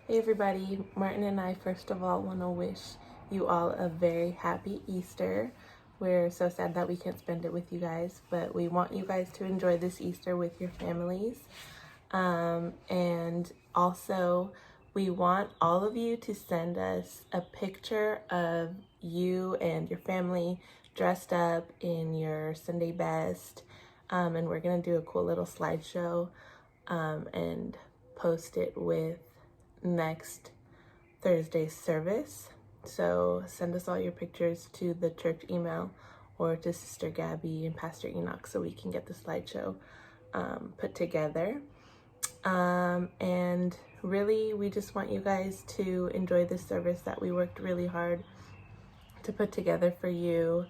Hey everybody, Martin and I first of all want to wish you all a very happy Easter. We're so sad that we can't spend it with you guys, but we want you guys to enjoy this Easter with your families. And also, we want all of you to send us a picture of you and your family dressed up in your Sunday best. And we're going to do a cool little slideshow and post it with next Thursday's service. So send us all your pictures to the church email or to Sister Gabby and Pastor Enoch so we can get the slideshow put together. And really, we just want you guys to enjoy this service that we worked really hard to put together for you.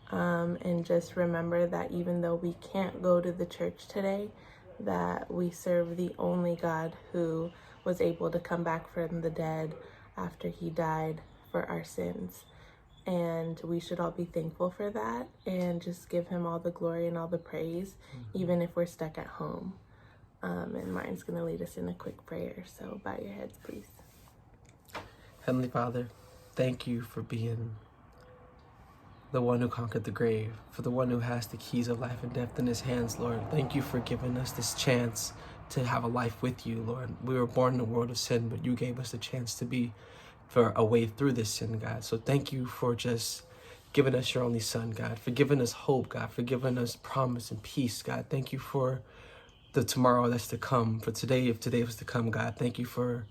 And just remember that even though we can't go to the church today, that we serve the only God who was able to come back from the dead after he died for our sins. And we should all be thankful for that and just give him all the glory and all the praise, even if we're stuck at home. And Martin's going to lead us in a quick prayer, so bow your heads, please. Heavenly Father, thank you for being the one who conquered the grave, for the one who has the keys of life and death in his hands, Lord. Thank you for giving us this chance to have a life with you, Lord. We were born in a world of sin, but you gave us the chance to be for a way through this sin, God. So thank you for just giving us your only son, God, for giving us hope, God, for giving us promise and peace, God. Thank you for the tomorrow that's to come, for today, if today was to come, God. Thank you for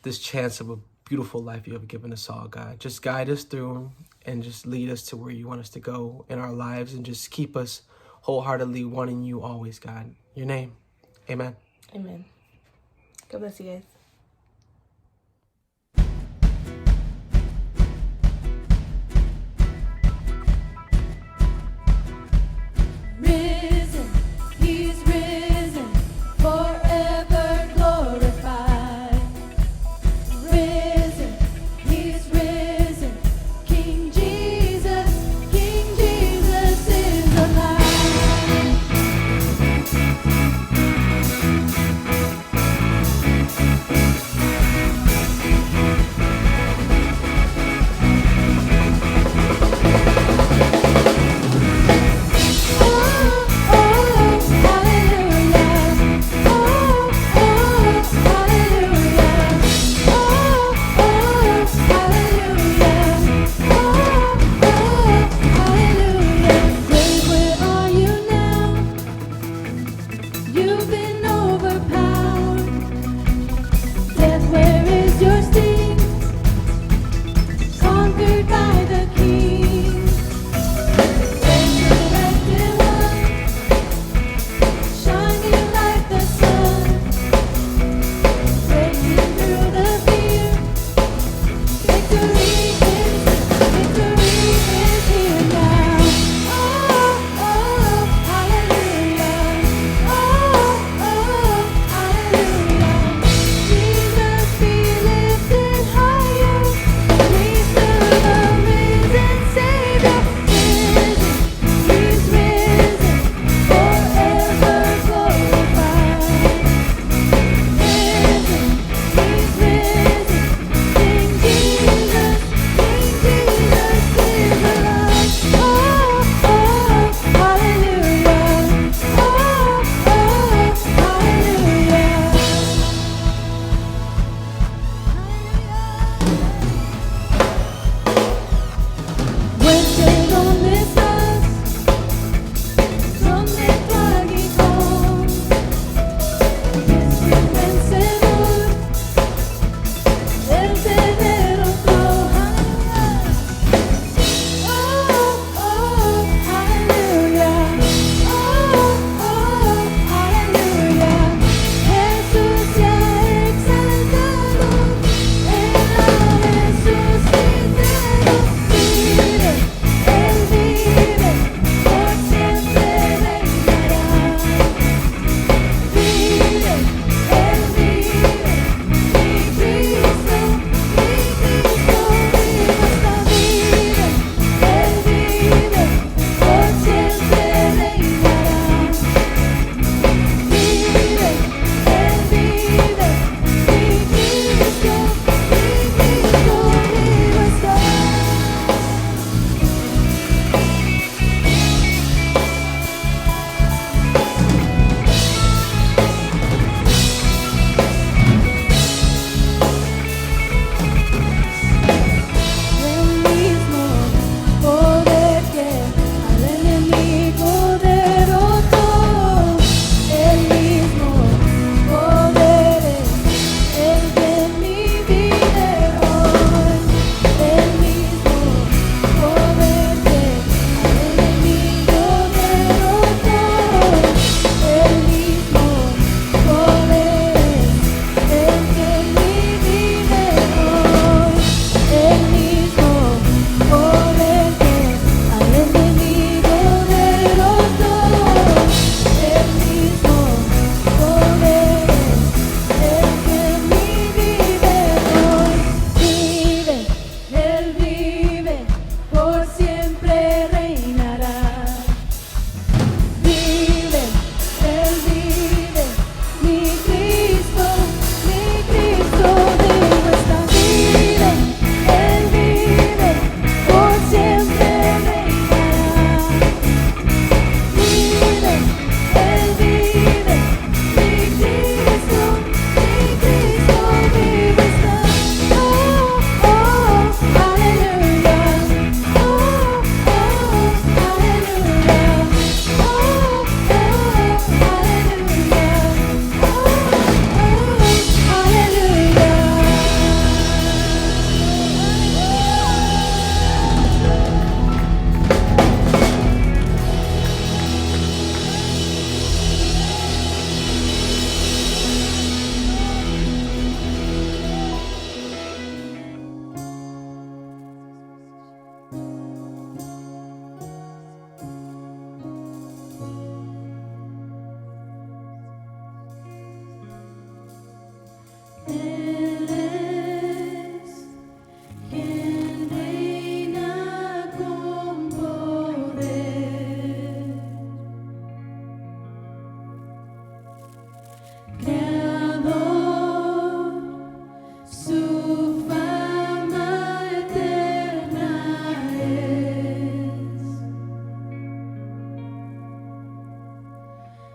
this chance of a beautiful life you have given us all, God. Just guide us through and just lead us to where you want us to go in our lives and just keep us wholeheartedly wanting you always, God. In your name, amen. Amen. God bless you guys. Risen, he's risen, forever glorified. Risen, he's risen, King Jesus is alive. You've been overpowered. Death, where is your sting? Conquered by the King. Resurrected one, shining like the sun, breaking through the fear. Victory is here now. Oh, hallelujah. Oh, hallelujah.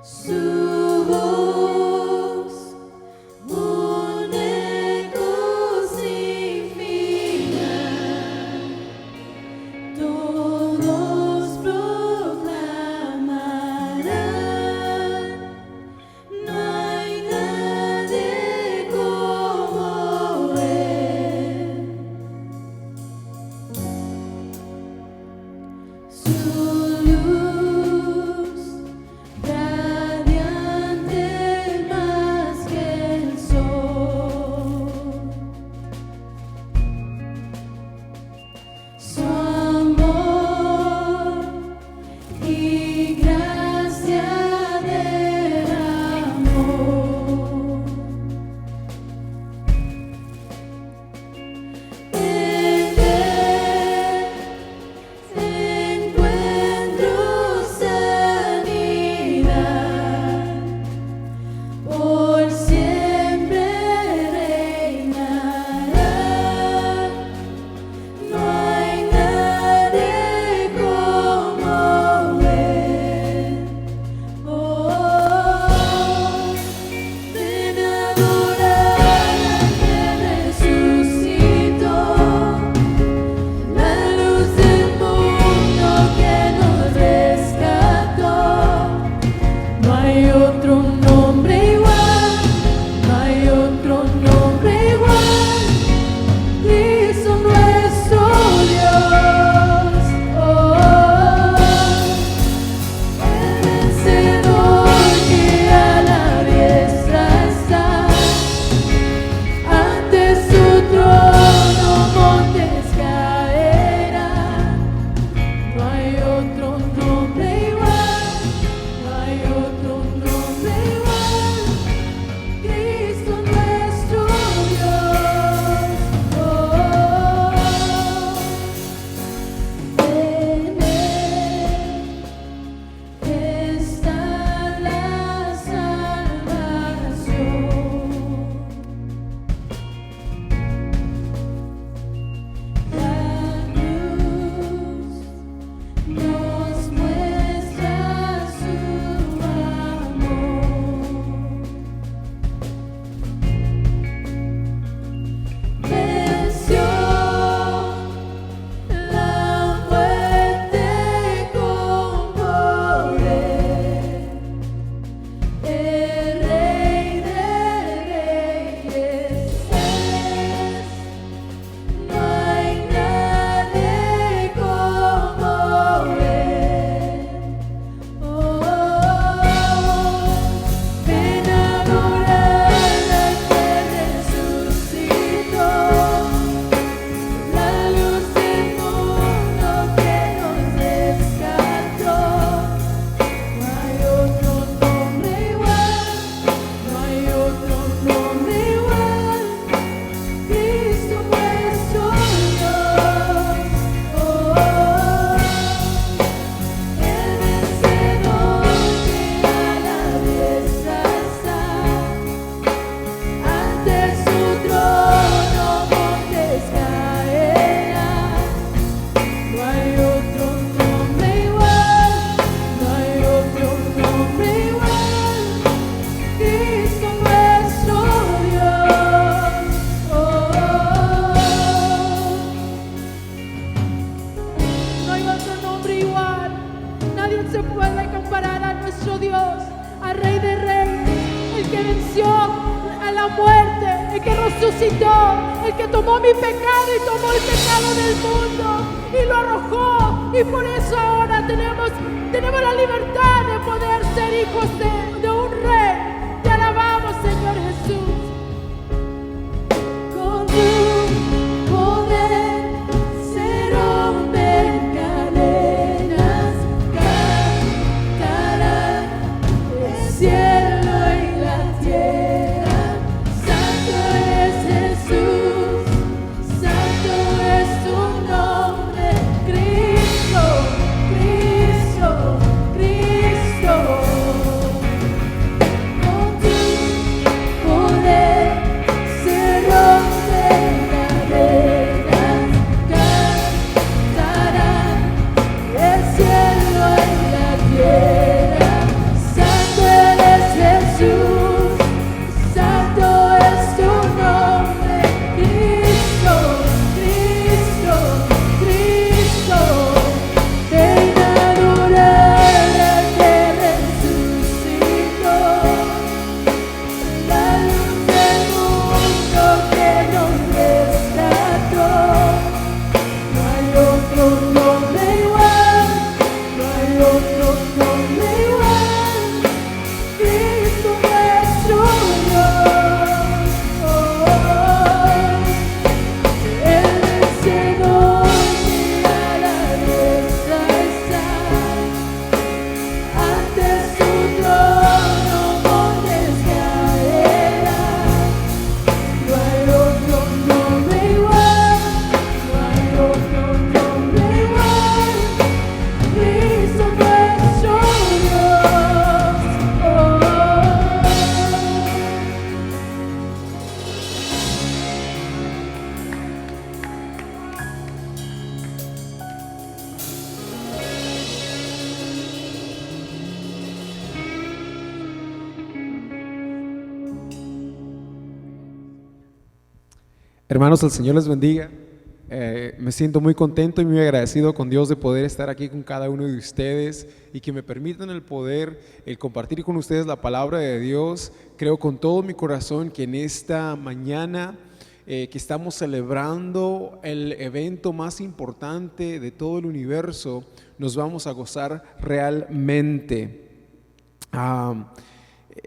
Su voz, un eco sin final, todos proclamarán, no hay nadie como Él. Su luz radiante más que el sol, su amor y gracia derramó. En Él encuentro sanidad, por siempre reinará. No hay nadie como Él. Oh, ven a adorar a quien resucitó, la luz del mundo que nos rescató. No hay otro nombre igual, no hay otro nombre igual, Cristo nuestro Dios. Oh, el vencedor que a la diestra está, ante su trono montes caerán. No hay otro nombre igual, no hay otro nombre igual, Cristo nuestro Dios. Oh, en Él está la salvación. La cruz nos muestra su amor. Venció la muerte con poder, el Rey de Reyes es. No hay nadie como Él. Oh, ven a adorar a quien resucitó, la luz del mundo que nos rescató. No hay otro nombre igual, no hay otro nombre igual, Cristo nuestro Dios. Oh, el vencedor que a la diestra está, ante su trono montes caerán. No hay otro nombre igual, no hay otro nombre igual, Cristo nuestro Dios. Oh, no hay otro nombre igual, nadie se puede comparar a nuestro Dios, al Rey de Reyes, el que venció a la muerte, el que resucitó, el que tomó mi pecado y tomó el pecado del mundo y lo arrojó. Y por eso ahora tenemos la libertad de poder ser hijos de un Rey. Te alabamos, Señor Jesús. Con tu poder se rompen cadenas, cantarán el cielo y la tierra. Santo es Jesús, santo es tu nombre, Cristo, Cristo, Cristo. Hermanos, el Señor les bendiga. Me siento muy contento y muy agradecido con Dios de poder estar aquí con cada uno de ustedes y que me permitan el compartir con ustedes la palabra de Dios. Creo con todo mi corazón que en esta mañana que estamos celebrando el evento más importante de todo el universo, nos vamos a gozar realmente.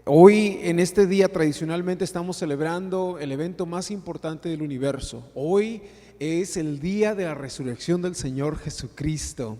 Hoy, en este día, tradicionalmente estamos celebrando el evento más importante del universo. Hoy es el día de la resurrección del Señor Jesucristo.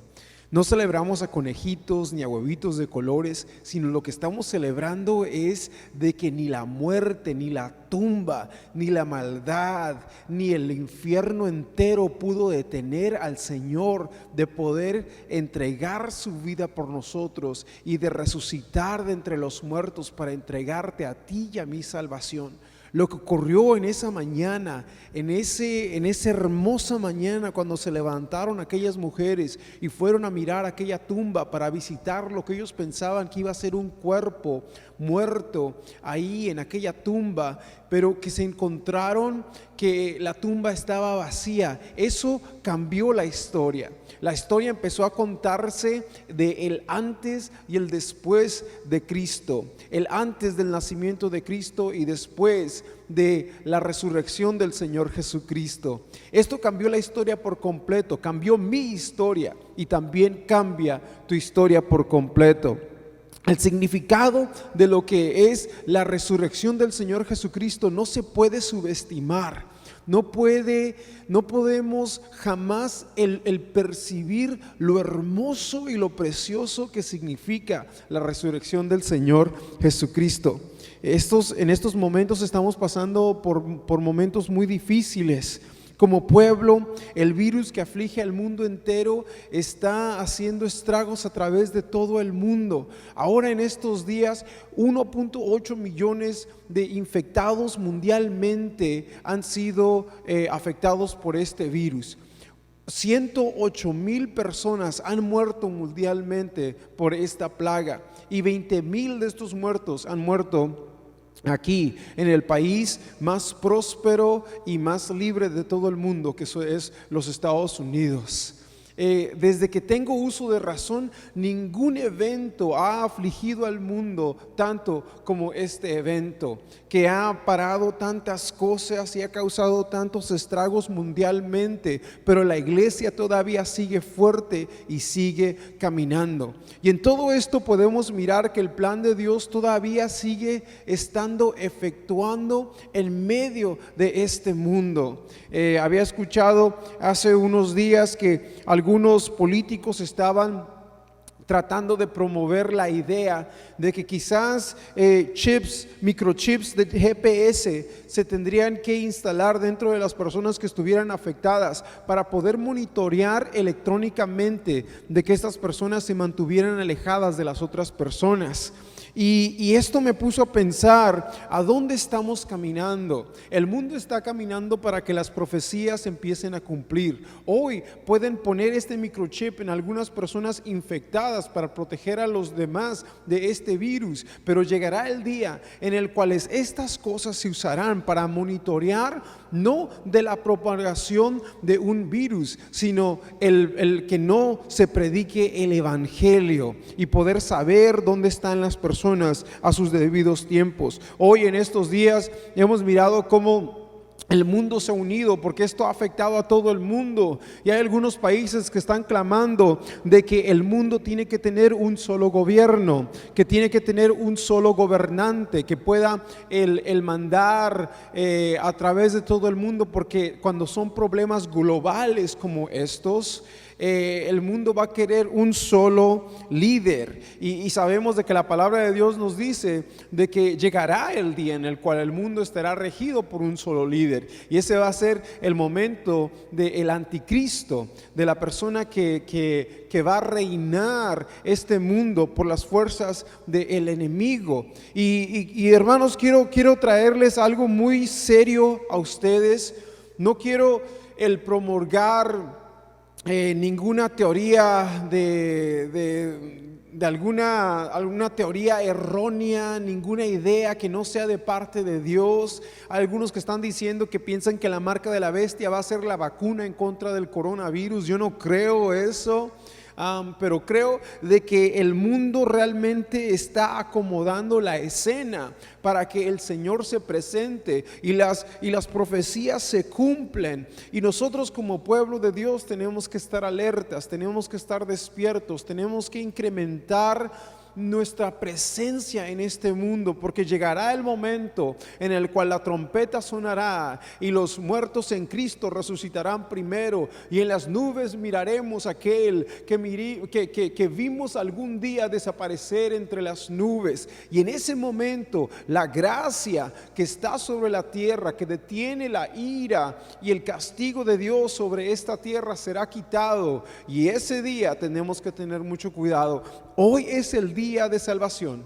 No celebramos a conejitos ni a huevitos de colores, sino lo que estamos celebrando es de que ni la muerte, ni la tumba, ni la maldad, ni el infierno entero pudo detener al Señor de poder entregar su vida por nosotros y de resucitar de entre los muertos para entregarte a ti y a mi salvación. Lo que ocurrió en esa mañana, en esa hermosa mañana cuando se levantaron aquellas mujeres y fueron a mirar aquella tumba para visitar lo que ellos pensaban que iba a ser un cuerpo muerto ahí en aquella tumba, pero que se encontraron que la tumba estaba vacía. Eso cambió la historia. La historia empezó a contarse de el antes y el después de Cristo, el antes del nacimiento de Cristo y después de la resurrección del Señor Jesucristo. Esto cambió la historia por completo, cambió mi historia y también cambia tu historia por completo. El significado de lo que es la resurrección del Señor Jesucristo no se puede subestimar. No podemos jamás el percibir lo hermoso y lo precioso que significa la resurrección del Señor Jesucristo. En estos momentos estamos pasando por momentos muy difíciles. Como pueblo, el virus que aflige al mundo entero está haciendo estragos a través de todo el mundo. Ahora en estos días, 1.8 millones de infectados mundialmente han sido afectados por este virus. 108,000 personas han muerto mundialmente por esta plaga y 20,000 de estos muertos han muerto aquí en el país más próspero y más libre de todo el mundo, que eso es los Estados Unidos. Desde que tengo uso de razón, ningún evento ha afligido al mundo tanto como este evento, que ha parado tantas cosas y ha causado tantos estragos mundialmente, pero la iglesia todavía sigue fuerte y sigue caminando. Y en todo esto podemos mirar que el plan de Dios todavía sigue estando efectuando en medio de este mundo. Había escuchado hace unos días que algunos políticos estaban tratando de promover la idea de que quizás microchips de GPS se tendrían que instalar dentro de las personas que estuvieran afectadas para poder monitorear electrónicamente de que estas personas se mantuvieran alejadas de las otras personas. Y esto me puso a pensar, ¿a dónde estamos caminando? El mundo está caminando para que las profecías empiecen a cumplir. Hoy pueden poner este microchip en algunas personas infectadas para proteger a los demás de este virus, pero llegará el día en el cual estas cosas se usarán para monitorear no de la propagación de un virus, sino el que no se predique el evangelio y poder saber dónde están las personas a sus debidos tiempos. Hoy en estos días hemos mirado cómo el mundo se ha unido, porque esto ha afectado a todo el mundo, y hay algunos países que están clamando de que el mundo tiene que tener un solo gobierno, que tiene que tener un solo gobernante que pueda el mandar a través de todo el mundo, porque cuando son problemas globales como estos, el mundo va a querer un solo líder, y sabemos de que la palabra de Dios nos dice de que llegará el día en el cual el mundo estará regido por un solo líder, y ese va a ser el momento del anticristo, de la persona que va a reinar este mundo por las fuerzas del enemigo. Y hermanos, quiero traerles algo muy serio a ustedes. No quiero el promulgar ninguna teoría de alguna teoría errónea, ninguna idea que no sea de parte de Dios. Hay algunos que están diciendo que piensan que la marca de la bestia va a ser la vacuna en contra del coronavirus. Yo no creo eso. Pero creo de que el mundo realmente está acomodando la escena para que el Señor se presente y las profecías se cumplen. Y nosotros como pueblo de Dios tenemos que estar alertas, tenemos que estar despiertos, tenemos que incrementar nuestra presencia en este mundo, porque llegará el momento en el cual la trompeta sonará y los muertos en Cristo resucitarán primero, y en las nubes miraremos a aquel que vimos algún día desaparecer entre las nubes. Y en ese momento la gracia que está sobre la tierra, que detiene la ira y el castigo de Dios sobre esta tierra, será quitado, y ese día tenemos que tener mucho cuidado. Hoy es el día de salvación.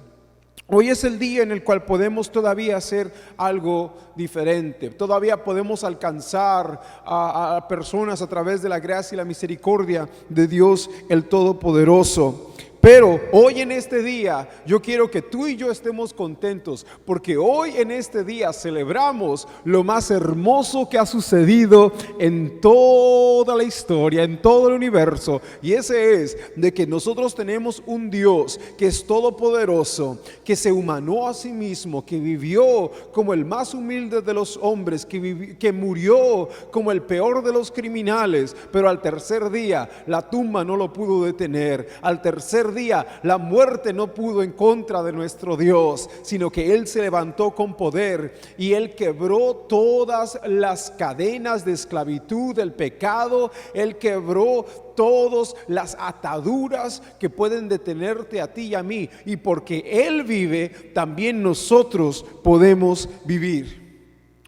Hoy es el día en el cual podemos todavía hacer algo diferente. Todavía podemos alcanzar a personas a través de la gracia y la misericordia de Dios el Todopoderoso. Pero hoy en este día yo quiero que tú y yo estemos contentos, porque hoy en este día celebramos lo más hermoso que ha sucedido en toda la historia, en todo el universo. Y ese es de que nosotros tenemos un Dios que es todopoderoso, que se humanó a sí mismo, que vivió como el más humilde de los hombres, que murió como el peor de los criminales, pero al tercer día la tumba no lo pudo detener. Al tercer día la muerte no pudo en contra de nuestro Dios, sino que Él se levantó con poder y Él quebró todas las cadenas de esclavitud del pecado. Él quebró todas las ataduras que pueden detenerte a ti y a mí, y porque Él vive, también nosotros podemos vivir.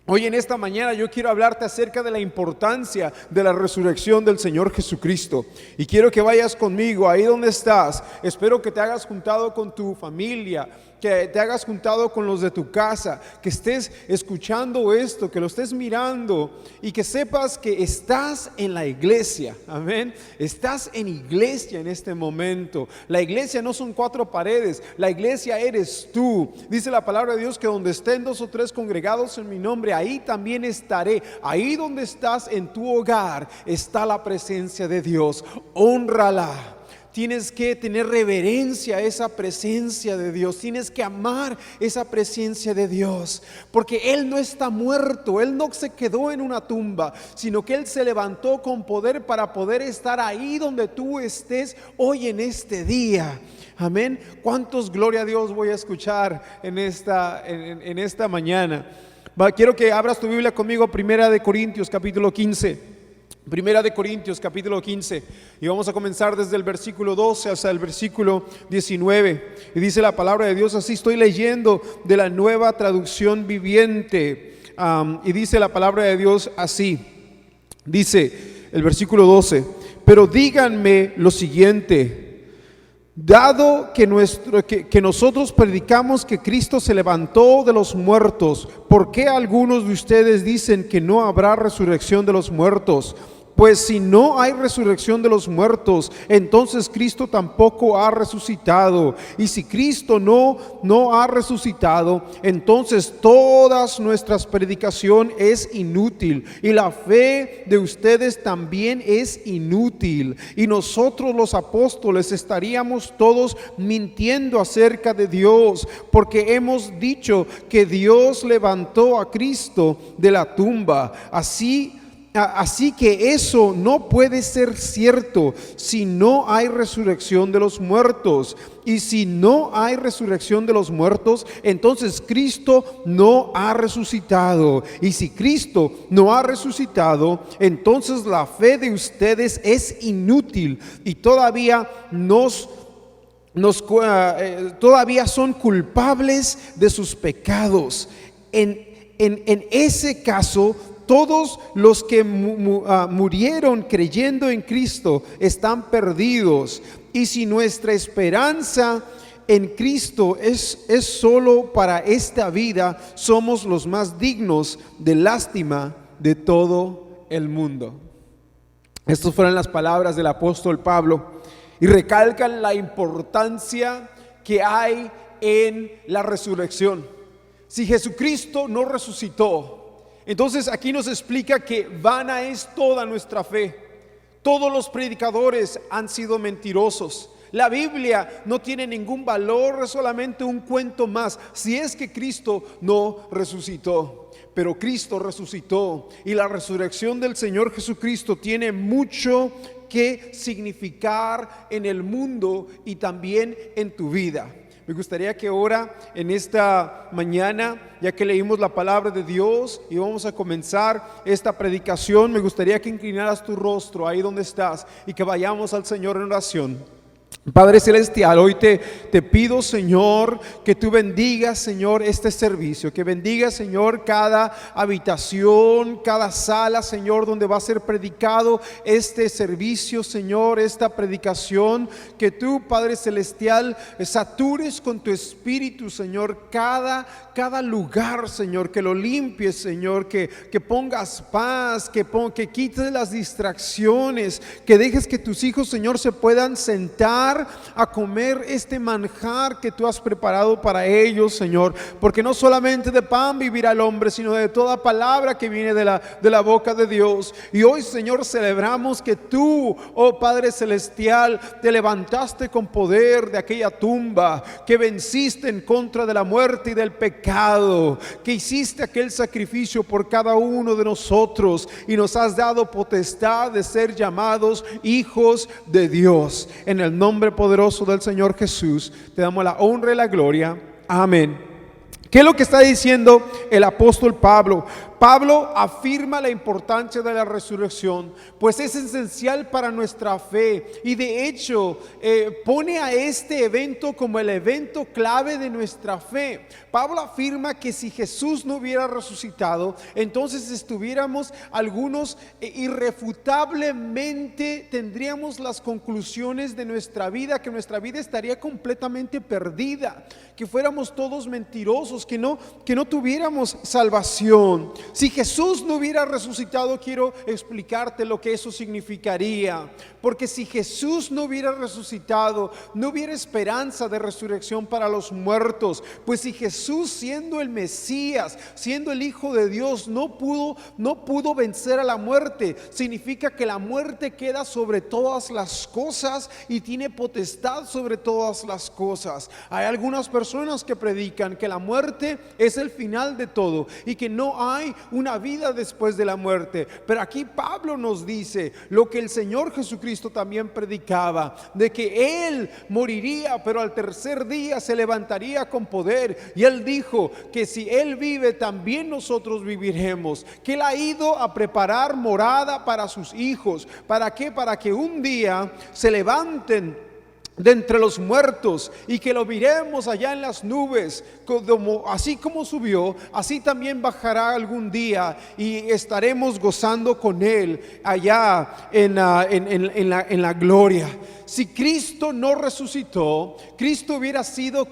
Hoy en esta mañana yo quiero hablarte acerca de la importancia de la resurrección del Señor Jesucristo, y quiero que vayas conmigo ahí donde estás. Espero que te hagas juntado con tu familia, que te hagas juntado con los de tu casa, que estés escuchando esto, que lo estés mirando y que sepas que estás en la iglesia. Amén. Estás en iglesia en este momento. La iglesia no son cuatro paredes, la iglesia eres tú. Dice la palabra de Dios que donde estén 2 o 3 congregados en mi nombre, ahí también estaré. Ahí donde estás en tu hogar está la presencia de Dios. Hónrala. Tienes que tener reverencia a esa presencia de Dios. Tienes que amar esa presencia de Dios, porque Él no está muerto. Él no se quedó en una tumba, sino que Él se levantó con poder para poder estar ahí donde tú estés hoy en este día. Amén. ¿Cuántos gloria a Dios voy a escuchar en esta mañana? Quiero que abras tu Biblia conmigo, Primera de Corintios capítulo 15. Primera de Corintios capítulo 15, y vamos a comenzar desde el versículo 12 hasta el versículo 19. Y dice la palabra de Dios así. Estoy leyendo de la Nueva Traducción Viviente, y dice la palabra de Dios así. Dice el versículo 12: pero díganme lo siguiente: dado que nosotros predicamos que Cristo se levantó de los muertos, ¿por qué algunos de ustedes dicen que no habrá resurrección de los muertos? Pues si no hay resurrección de los muertos, entonces Cristo tampoco ha resucitado. Y si Cristo no ha resucitado, entonces toda nuestra predicación es inútil, y la fe de ustedes también es inútil. Y nosotros los apóstoles estaríamos todos mintiendo acerca de Dios, porque hemos dicho que Dios levantó a Cristo de la tumba. Así que eso no puede ser cierto si no hay resurrección de los muertos. Y si no hay resurrección de los muertos, entonces Cristo no ha resucitado. Y si Cristo no ha resucitado, entonces la fe de ustedes es inútil, y todavía todavía son culpables de sus pecados. En ese caso, todos los que murieron creyendo en Cristo están perdidos. Y si nuestra esperanza en Cristo es solo para esta vida, somos los más dignos de lástima de todo el mundo. Estas fueron las palabras del apóstol Pablo. y recalcan la importancia que hay en la resurrección. Si Jesucristo no resucitó, entonces aquí nos explica que vana es toda nuestra fe. Todos los predicadores han sido mentirosos. La Biblia no tiene ningún valor, es solamente un cuento más, si es que Cristo no resucitó. Pero Cristo resucitó, y la resurrección del Señor Jesucristo tiene mucho que significar en el mundo y también en tu vida. Me gustaría que ahora, en esta mañana, ya que leímos la palabra de Dios y vamos a comenzar esta predicación, me gustaría que inclinaras tu rostro ahí donde estás y que vayamos al Señor en oración. Padre Celestial, hoy te pido, Señor, que tú bendigas, Señor, este servicio, que bendigas, Señor, cada habitación, cada sala, Señor, donde va a ser predicado este servicio, Señor, esta predicación, que tú, Padre Celestial, satures con tu espíritu, Señor, cada lugar, Señor, que lo limpies, Señor, que pongas paz, que quites las distracciones, que dejes que tus hijos, Señor, se puedan sentar a comer este manjar que tú has preparado para ellos, Señor, porque no solamente de pan vivirá el hombre, sino de toda palabra que viene de la boca de Dios. Y hoy, Señor, celebramos que tú, oh Padre Celestial, te levantaste con poder de aquella tumba, que venciste en contra de la muerte y del pecado, que hiciste aquel sacrificio por cada uno de nosotros y nos has dado potestad de ser llamados hijos de Dios. En el nombre poderoso del Señor Jesús te damos la honra y la gloria. Amén. ¿Qué es lo que está diciendo el apóstol Pablo? Pablo afirma la importancia de la resurrección, pues es esencial para nuestra fe, y de hecho pone a este evento como el evento clave de nuestra fe. Pablo afirma que si Jesús no hubiera resucitado, entonces estuviéramos algunos irrefutablemente tendríamos las conclusiones de nuestra vida, que nuestra vida estaría completamente perdida, que fuéramos todos mentirosos, que no tuviéramos salvación. Si Jesús no hubiera resucitado, quiero explicarte lo que eso significaría. Porque si Jesús no hubiera resucitado, no hubiera esperanza de resurrección para los muertos. Pues si Jesús, siendo el Mesías, siendo el Hijo de Dios, no pudo vencer a la muerte, significa que la muerte queda sobre todas las cosas y tiene potestad sobre todas las cosas. Hay algunas personas que predican que la muerte es el final de todo y que no hay una vida después de la muerte. Pero aquí Pablo nos dice lo que el Señor Jesucristo también predicaba, de que Él moriría, pero al tercer día se levantaría con poder. Y Él dijo que si Él vive, también nosotros viviremos. Que Él ha ido a preparar morada para sus hijos. ¿Para qué? Para que un día se levanten de entre los muertos y que lo miremos allá en las nubes, así como subió, así también bajará algún día y estaremos gozando con Él allá en la gloria. Si Cristo no resucitó, Cristo hubiera sido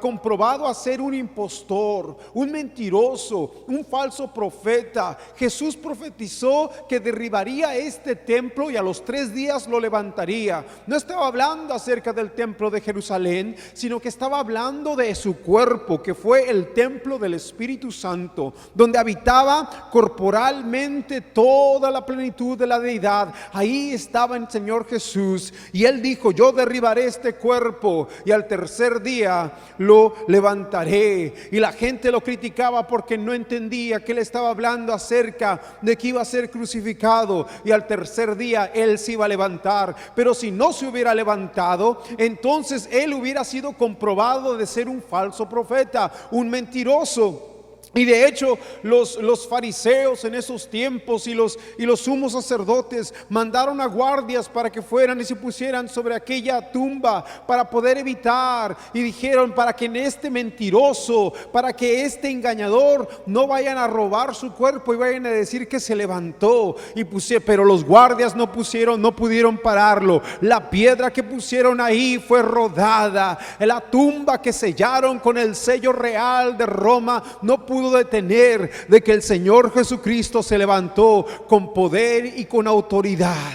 comprobado a ser un impostor, un mentiroso, un falso profeta. Jesús profetizó que derribaría este templo y a los 3 días lo levantaría. No estaba hablando acerca del templo de Jerusalén, sino que estaba hablando de su cuerpo, que fue el templo del Espíritu Santo, donde habitaba corporalmente toda la plenitud de la deidad. Ahí estaba el Señor Jesús, y Él dijo: yo derribaré este cuerpo y al tercer día lo levantaré. Y la gente lo criticaba porque no entendía que Él estaba hablando acerca de que iba a ser crucificado y al tercer día Él se iba a levantar. Pero si no se hubiera levantado, entonces Él hubiera sido comprobado de ser un falso profeta, un mentiroso. Y de hecho los fariseos en esos tiempos y los sumos sacerdotes mandaron a guardias para que fueran y se pusieran sobre aquella tumba para poder evitar, y dijeron: para que en este mentiroso, para que este engañador no vayan a robar su cuerpo y vayan a decir que se levantó. Pero los guardias no pudieron pararlo. La piedra que pusieron ahí fue rodada. La tumba que sellaron con el sello real de Roma no pudo detener de que el Señor Jesucristo se levantó con poder y con autoridad.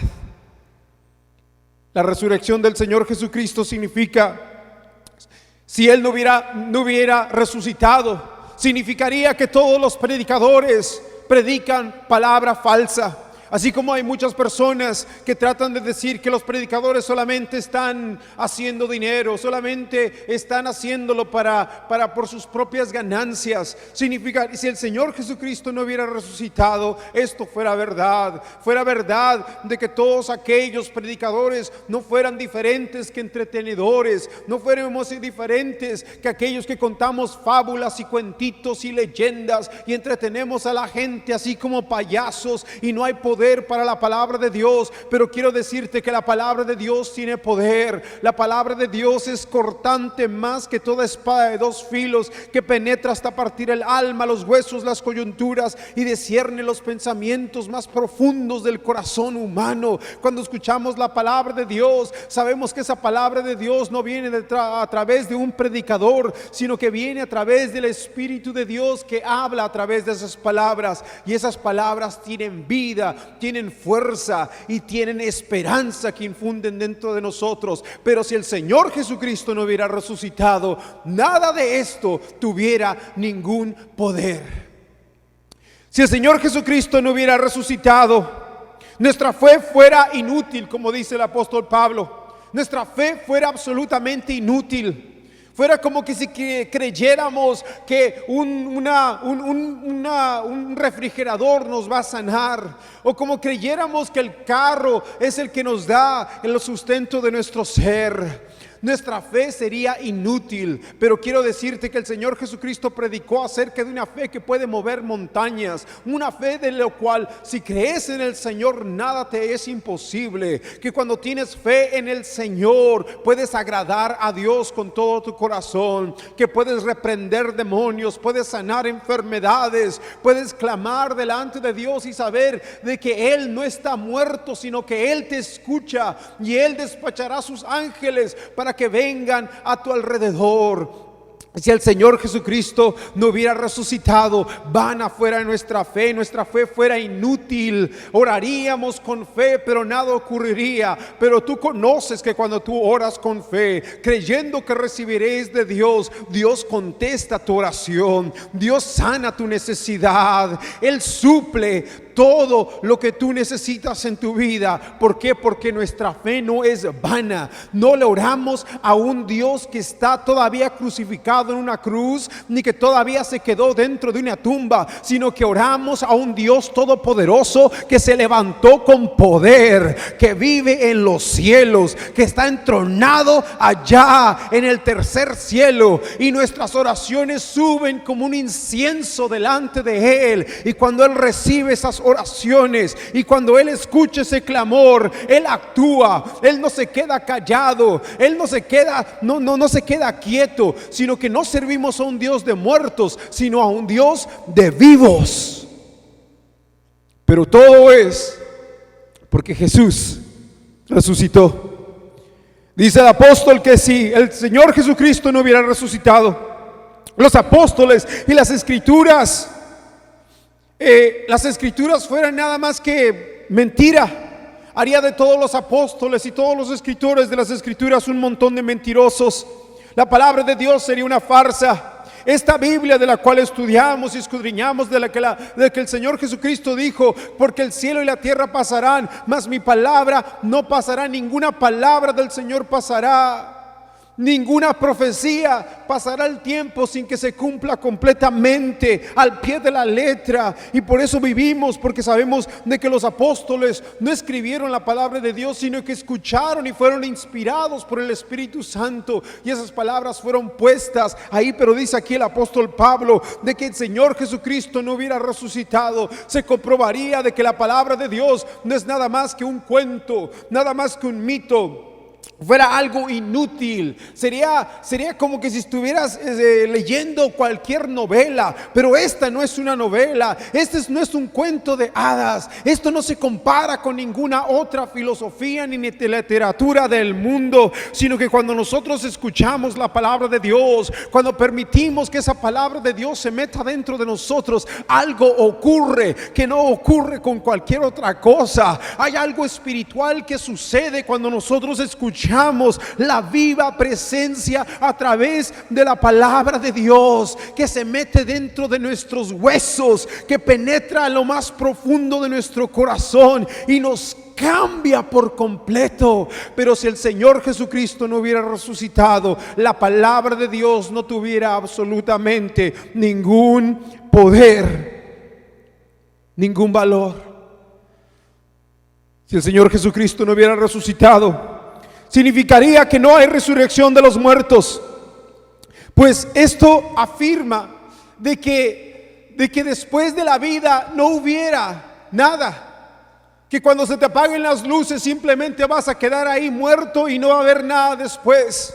La resurrección del Señor Jesucristo significa, si Él no hubiera resucitado, significaría que todos los predicadores predican palabra falsa. Así como hay muchas personas que tratan de decir que los predicadores solamente están haciendo dinero, solamente están haciéndolo por sus propias ganancias. Significa, si el Señor Jesucristo no hubiera resucitado, esto fuera verdad de que todos aquellos predicadores no fueran diferentes que entretenedores, no fuéramos diferentes que aquellos que contamos fábulas y cuentitos y leyendas y entretenemos a la gente así como payasos, y no hay poder para la palabra de Dios. Pero quiero decirte que la palabra de Dios tiene poder. La palabra de Dios es cortante más que toda espada de dos filos, que penetra hasta partir el alma, los huesos, las coyunturas, y discierne los pensamientos más profundos del corazón humano. Cuando escuchamos la palabra de Dios, sabemos que esa palabra de Dios no viene a través de un predicador, sino que viene a través del Espíritu de Dios, que habla a través de esas palabras. Y esas palabras tienen vida, tienen fuerza y tienen esperanza que infunden dentro de nosotros. Pero si el Señor Jesucristo no hubiera resucitado, nada de esto tuviera ningún poder. Si el Señor Jesucristo no hubiera resucitado, nuestra fe fuera inútil, como dice el apóstol Pablo. Nuestra fe fuera absolutamente inútil. Fuera como que si creyéramos que un refrigerador nos va a sanar, o como creyéramos que el carro es el que nos da el sustento de nuestro ser. Nuestra fe sería inútil. Pero quiero decirte que el Señor Jesucristo predicó acerca de una fe que puede mover montañas, una fe de la cual, si crees en el Señor, nada te es imposible. Que cuando tienes fe en el Señor, puedes agradar a Dios con todo tu corazón, que puedes reprender demonios, puedes sanar enfermedades, puedes clamar delante de Dios y saber de que Él no está muerto, sino que Él te escucha, y Él despachará sus ángeles para que vengan a tu alrededor. Si el Señor Jesucristo no hubiera resucitado, vana fuera nuestra fe fuera inútil. Oraríamos con fe, pero nada ocurriría. Pero tú conoces que cuando tú oras con fe, creyendo que recibiréis de Dios, Dios contesta tu oración, Dios sana tu necesidad, Él suple todo lo que tú necesitas en tu vida. ¿Por qué? Porque nuestra fe no es vana. No le oramos a un Dios que está todavía crucificado en una cruz, ni que todavía se quedó dentro de una tumba, sino que oramos a un Dios todopoderoso que se levantó con poder, que vive en los cielos, que está entronado allá en el tercer cielo, y nuestras oraciones suben como un incienso delante de Él. Y cuando Él recibe esas oraciones, y cuando Él escucha ese clamor, Él actúa. Él no se queda callado, Él no se queda quieto, sino que no servimos a un Dios de muertos, sino a un Dios de vivos. Pero todo es porque Jesús resucitó. Dice el apóstol que si el Señor Jesucristo no hubiera resucitado, los apóstoles y las escrituras fueran nada más que mentira. Haría de todos los apóstoles y todos los escritores de las escrituras un montón de mentirosos. La palabra de Dios sería una farsa. Esta Biblia de la cual estudiamos y escudriñamos, de que el Señor Jesucristo dijo: porque el cielo y la tierra pasarán, mas mi palabra no pasará. Ninguna palabra del Señor pasará. Ninguna profecía pasará el tiempo sin que se cumpla completamente al pie de la letra. Y por eso vivimos, porque sabemos de que los apóstoles no escribieron la palabra de Dios, sino que escucharon y fueron inspirados por el Espíritu Santo, y esas palabras fueron puestas ahí. Pero dice aquí el apóstol Pablo de que el Señor Jesucristo no hubiera resucitado, se comprobaría de que la palabra de Dios no es nada más que un cuento, nada más que un mito. fuera algo inútil. Sería como que si estuvieras leyendo cualquier novela, pero esta no es una novela, no es un cuento de hadas. Esto no se compara con ninguna otra filosofía ni literatura del mundo, sino que cuando nosotros escuchamos la palabra de Dios, cuando permitimos que esa palabra de Dios se meta dentro de nosotros, algo ocurre que no ocurre con cualquier otra cosa. Hay algo espiritual que sucede cuando nosotros escuchamos la viva presencia a través de la palabra de Dios, que se mete dentro de nuestros huesos, que penetra en lo más profundo de nuestro corazón y nos cambia por completo. Pero si el Señor Jesucristo no hubiera resucitado, la palabra de Dios no tuviera absolutamente ningún poder, ningún valor. Si el Señor Jesucristo no hubiera resucitado, significaría que no hay resurrección de los muertos. Pues esto afirma de que después de la vida no hubiera nada. Que cuando se te apaguen las luces simplemente vas a quedar ahí muerto y no va a haber nada después.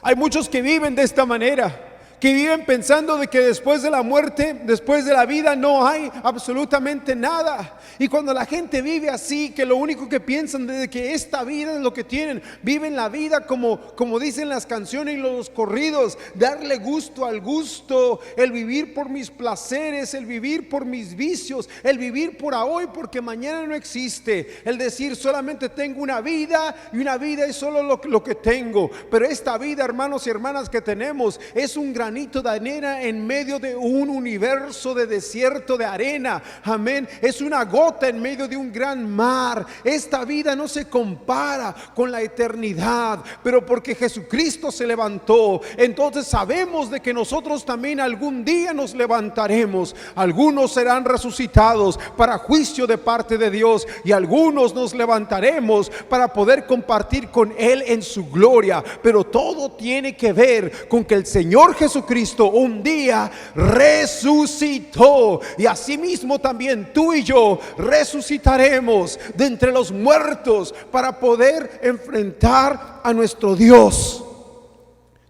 Hay muchos que viven de esta manera, que viven pensando de que después de la muerte, después de la vida, no hay absolutamente nada. Y cuando la gente vive así, que lo único que piensan de que esta vida es lo que tienen, viven la vida como dicen las canciones y los corridos, darle gusto al gusto, el vivir por mis placeres, el vivir por mis vicios, el vivir por hoy porque mañana no existe, el decir solamente tengo una vida y una vida es solo lo que tengo. Pero esta vida, hermanos y hermanas, que tenemos es un granito de arena en medio de un universo de desierto de arena. Amén. Es una gota en medio de un gran mar. Esta vida no se compara con la eternidad, pero porque Jesucristo se levantó, entonces sabemos de que nosotros también algún día nos levantaremos. Algunos serán resucitados para juicio de parte de Dios, y algunos nos levantaremos para poder compartir con Él en su gloria. Pero todo tiene que ver con que el Señor Jesucristo un día resucitó, y asimismo también tú y yo resucitaremos de entre los muertos para poder enfrentar a nuestro Dios.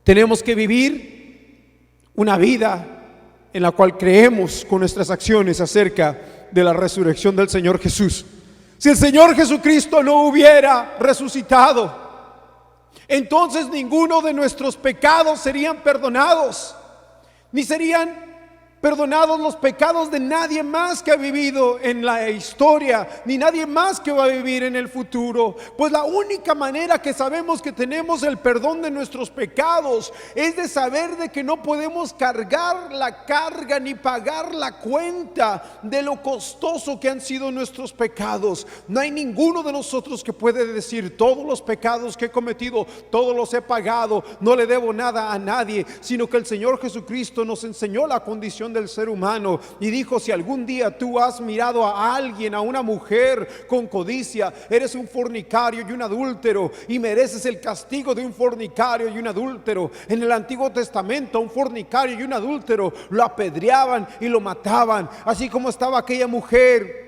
Tenemos que vivir una vida en la cual creemos con nuestras acciones acerca de la resurrección del Señor Jesús. Si el Señor Jesucristo no hubiera resucitado, entonces ninguno de nuestros pecados serían perdonados, ni serían perdonados los pecados de nadie más que ha vivido en la historia, ni nadie más que va a vivir en el futuro. Pues la única manera que sabemos que tenemos el perdón de nuestros pecados es de saber de que no podemos cargar la carga ni pagar la cuenta de lo costoso que han sido nuestros pecados. No hay ninguno de nosotros que puede decir: todos los pecados que he cometido, todos los he pagado, no le debo nada a nadie, sino que el Señor Jesucristo nos enseñó la condición del ser humano y dijo: si algún día tú has mirado a alguien, a una mujer con codicia, eres un fornicario y un adúltero y mereces el castigo de un fornicario y un adúltero. En el Antiguo Testamento, un fornicario y un adúltero lo apedreaban y lo mataban, así como estaba aquella mujer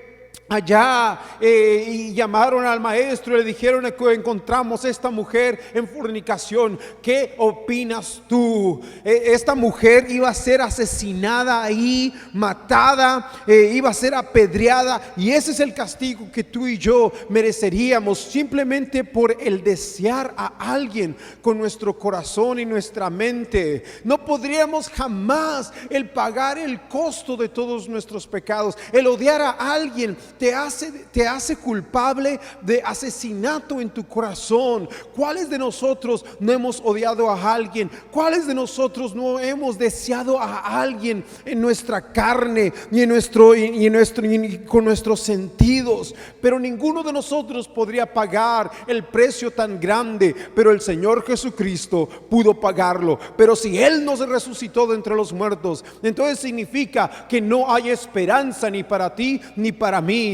allá, y llamaron al maestro y le dijeron que encontramos esta mujer en fornicación. ¿Qué opinas tú? Esta mujer iba a ser asesinada ahí, matada, iba a ser apedreada, y ese es el castigo que tú y yo mereceríamos simplemente por el desear a alguien con nuestro corazón y nuestra mente. No podríamos jamás el pagar el costo de todos nuestros pecados. El odiar a alguien te hace culpable de asesinato en tu corazón. ¿Cuáles de nosotros no hemos odiado a alguien? ¿Cuáles de nosotros no hemos deseado a alguien en nuestra carne y con nuestros sentidos? Pero ninguno de nosotros podría pagar el precio tan grande, pero el Señor Jesucristo pudo pagarlo. Pero si Él nos resucitó de entre los muertos, entonces significa que no hay esperanza ni para ti ni para mí.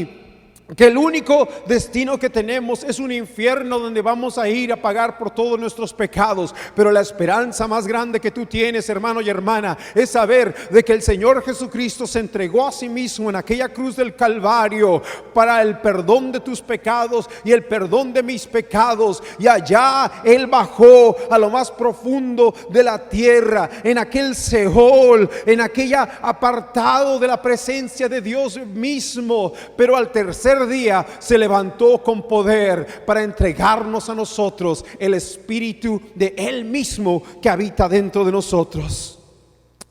que el único destino que tenemos es un infierno donde vamos a ir a pagar por todos nuestros pecados. Pero la esperanza más grande que tú tienes, hermano y hermana, es saber de que el Señor Jesucristo se entregó a sí mismo en aquella cruz del Calvario para el perdón de tus pecados y el perdón de mis pecados. Y allá Él bajó a lo más profundo de la tierra, en aquel Seol, en aquella apartado de la presencia de Dios mismo. Pero al tercer día se levantó con poder para entregarnos a nosotros el Espíritu de Él mismo que habita dentro de nosotros.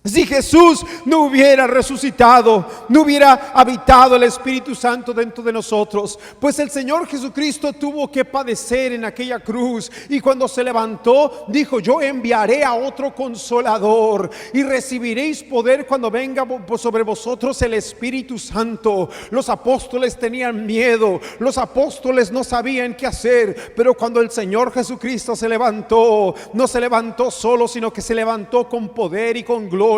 Si Jesús no hubiera resucitado, no hubiera habitado el Espíritu Santo dentro de nosotros, pues el Señor Jesucristo tuvo que padecer en aquella cruz, y cuando se levantó dijo: yo enviaré a otro Consolador y recibiréis poder cuando venga sobre vosotros el Espíritu Santo. Los apóstoles tenían miedo, los apóstoles no sabían qué hacer, pero cuando el Señor Jesucristo se levantó, no se levantó solo, sino que se levantó con poder y con gloria.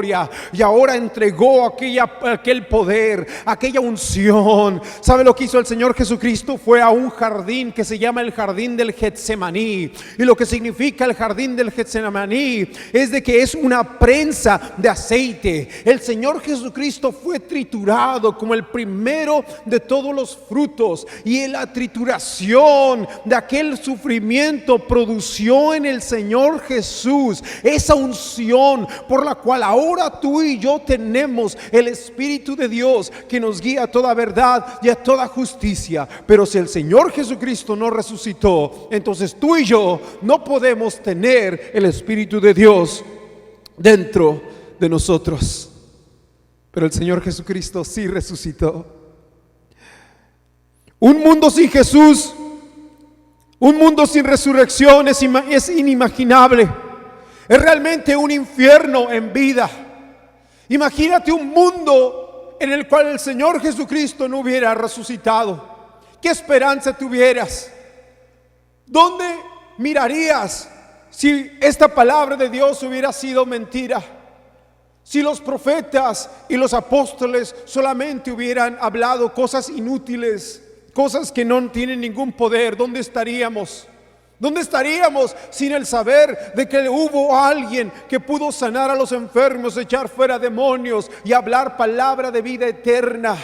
Y ahora entregó aquel poder, aquella unción. ¿Sabe lo que hizo el Señor Jesucristo? Fue a un jardín que se llama el jardín del Getsemaní. Y lo que significa el jardín del Getsemaní es de que es una prensa de aceite. El Señor Jesucristo fue triturado como el primero de todos los frutos, y en la trituración de aquel sufrimiento produció en el Señor Jesús esa unción por la cual ahora tú y yo tenemos el Espíritu de Dios que nos guía a toda verdad y a toda justicia. Pero si el Señor Jesucristo no resucitó, entonces tú y yo no podemos tener el Espíritu de Dios dentro de nosotros. Pero el Señor Jesucristo sí resucitó. Un mundo sin Jesús, un mundo sin resurrección es inimaginable. Es realmente un infierno en vida. Imagínate un mundo en el cual el Señor Jesucristo no hubiera resucitado. ¿Qué esperanza tuvieras? ¿Dónde mirarías si esta palabra de Dios hubiera sido mentira? Si los profetas y los apóstoles solamente hubieran hablado cosas inútiles, cosas que no tienen ningún poder, ¿dónde estaríamos? ¿Dónde estaríamos sin el saber de que hubo alguien que pudo sanar a los enfermos, echar fuera demonios y hablar palabra de vida eterna?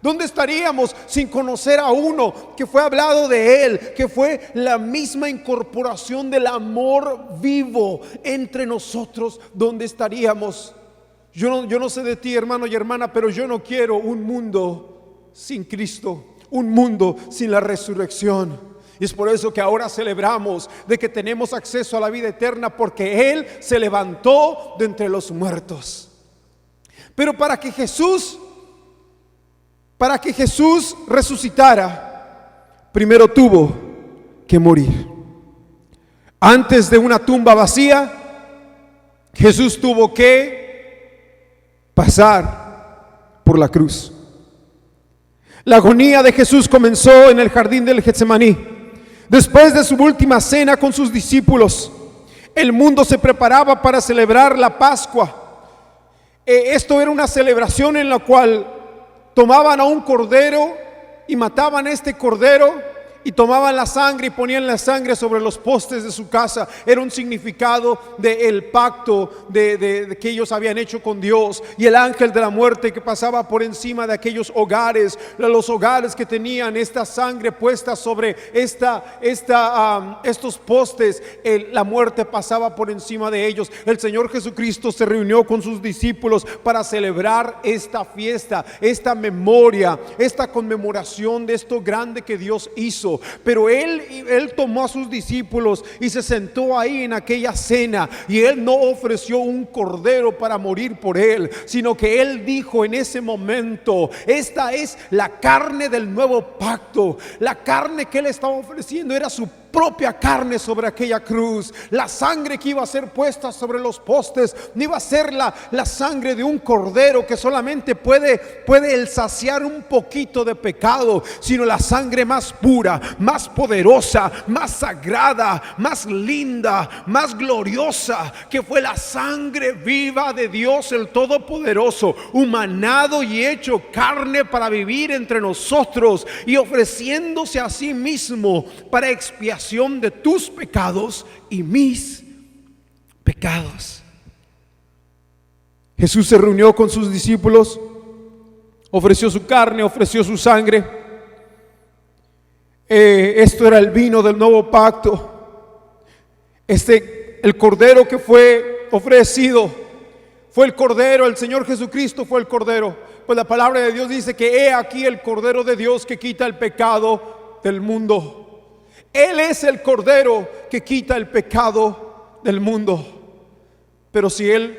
¿Dónde estaríamos sin conocer a uno que fue hablado de él, que fue la misma incorporación del amor vivo entre nosotros? ¿Dónde estaríamos? Yo no sé de ti, hermano y hermana, pero yo no quiero un mundo sin Cristo, un mundo sin la resurrección. Y es por eso que ahora celebramos de que tenemos acceso a la vida eterna, porque Él se levantó de entre los muertos. Pero para que Jesús resucitara, primero tuvo que morir. Antes de una tumba vacía, Jesús tuvo que pasar por la cruz. La agonía de Jesús comenzó en el jardín del Getsemaní. Después de su última cena con sus discípulos, el mundo se preparaba para celebrar la Pascua. Esto era una celebración en la cual tomaban a un cordero y mataban a este cordero, y tomaban la sangre y ponían la sangre sobre los postes de su casa. Era un significado del pacto de que ellos habían hecho con Dios. Y el ángel de la muerte que pasaba por encima de aquellos hogares, los hogares que tenían esta sangre puesta sobre estos postes, la muerte pasaba por encima de ellos. El Señor Jesucristo se reunió con sus discípulos para celebrar esta fiesta, esta memoria, esta conmemoración de esto grande que Dios hizo. Pero él tomó a sus discípulos y se sentó ahí en aquella cena, y Él no ofreció un cordero para morir por él, sino que Él dijo en ese momento: esta es la carne del nuevo pacto. La carne que Él estaba ofreciendo era su propia carne sobre aquella cruz. La sangre que iba a ser puesta sobre los postes no iba a ser la sangre de un cordero que solamente puede el saciar un poquito de pecado, sino la sangre más pura, más poderosa, más sagrada, más linda, más gloriosa, que fue la sangre viva de Dios el Todopoderoso, humanado y hecho carne para vivir entre nosotros y ofreciéndose a sí mismo para expiación de tus pecados y mis pecados. Jesús se reunió con sus discípulos, ofreció su carne, ofreció su sangre. Esto era el vino del nuevo pacto. El cordero que fue ofrecido fue el cordero, el Señor Jesucristo fue el cordero. Pues la palabra de Dios dice que he aquí el cordero de Dios que quita el pecado del mundo. Él es el cordero que quita el pecado del mundo. Pero si Él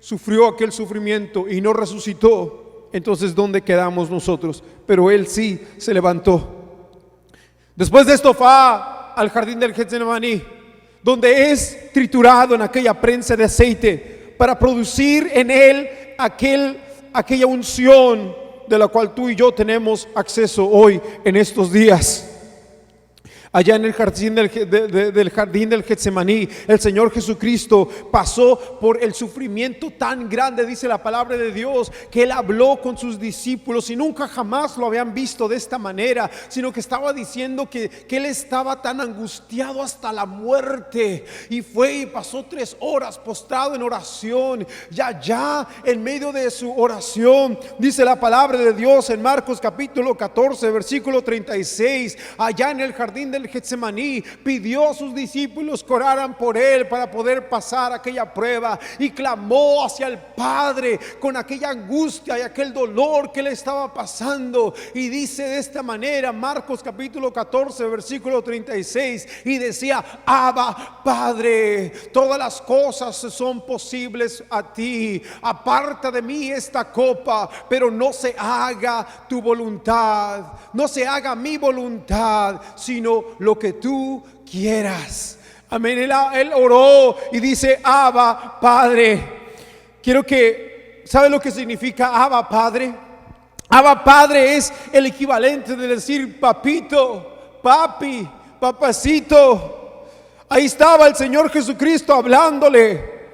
sufrió aquel sufrimiento y no resucitó, entonces ¿dónde quedamos nosotros? Pero Él sí se levantó. Después de esto va al jardín del Getsemaní, donde es triturado en aquella prensa de aceite para producir en Él aquella unción de la cual tú y yo tenemos acceso hoy en estos días. Allá en el jardín del Getsemaní, el Señor Jesucristo pasó por el sufrimiento tan grande, dice la palabra de Dios, que Él habló con sus discípulos y nunca jamás lo habían visto de esta manera, sino que estaba diciendo que Él estaba tan angustiado hasta la muerte, y fue y pasó 3 horas postrado en oración. Ya en medio de su oración, dice la palabra de Dios en Marcos capítulo 14 versículo 36, allá en el jardín del Getsemaní pidió a sus discípulos que oraran por Él para poder pasar aquella prueba, y clamó hacia el Padre con aquella angustia y aquel dolor que le estaba pasando, y dice de esta manera Marcos capítulo 14 versículo 36, y decía: Abba Padre, todas las cosas son posibles a ti, aparta de mí esta copa, pero no se haga tu voluntad, no se haga mi voluntad, sino lo que tú quieras. Amén. Él oró y dice: Abba Padre. ¿Sabe lo que significa Abba Padre? Abba Padre es el equivalente de decir papito, papi, papacito. Ahí estaba el Señor Jesucristo hablándole,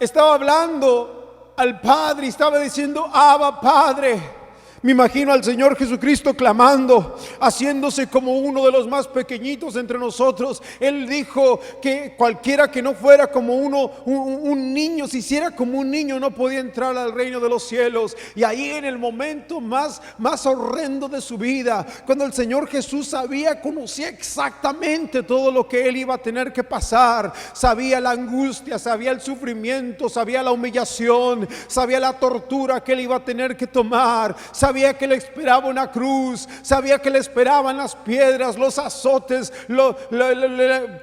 estaba hablando al Padre y estaba diciendo: Abba Padre. Me imagino al Señor Jesucristo clamando, haciéndose como uno de los más pequeñitos entre nosotros. Él dijo que cualquiera que no fuera como un niño, se hiciera como un niño, no podía entrar al reino de los cielos. Y ahí en el momento más horrendo de su vida, cuando el Señor Jesús conocía exactamente todo lo que Él iba a tener que pasar, sabía la angustia, sabía el sufrimiento, sabía la humillación, sabía la tortura que Él iba a tener que tomar, sabía que le esperaba una cruz, sabía que le esperaban las piedras, los azotes,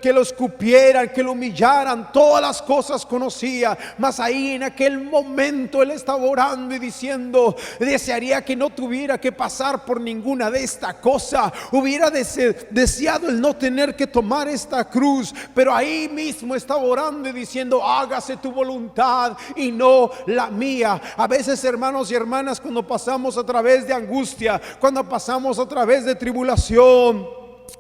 que lo escupieran, que lo humillaran, todas las cosas conocía. Mas ahí en aquel momento Él estaba orando y diciendo: desearía que no tuviera que pasar por ninguna de estas cosas, hubiera deseado el no tener que tomar esta cruz, pero ahí mismo estaba orando y diciendo: hágase tu voluntad y no la mía. A veces, hermanos y hermanas, cuando pasamos a través de angustia, cuando pasamos a través de tribulación,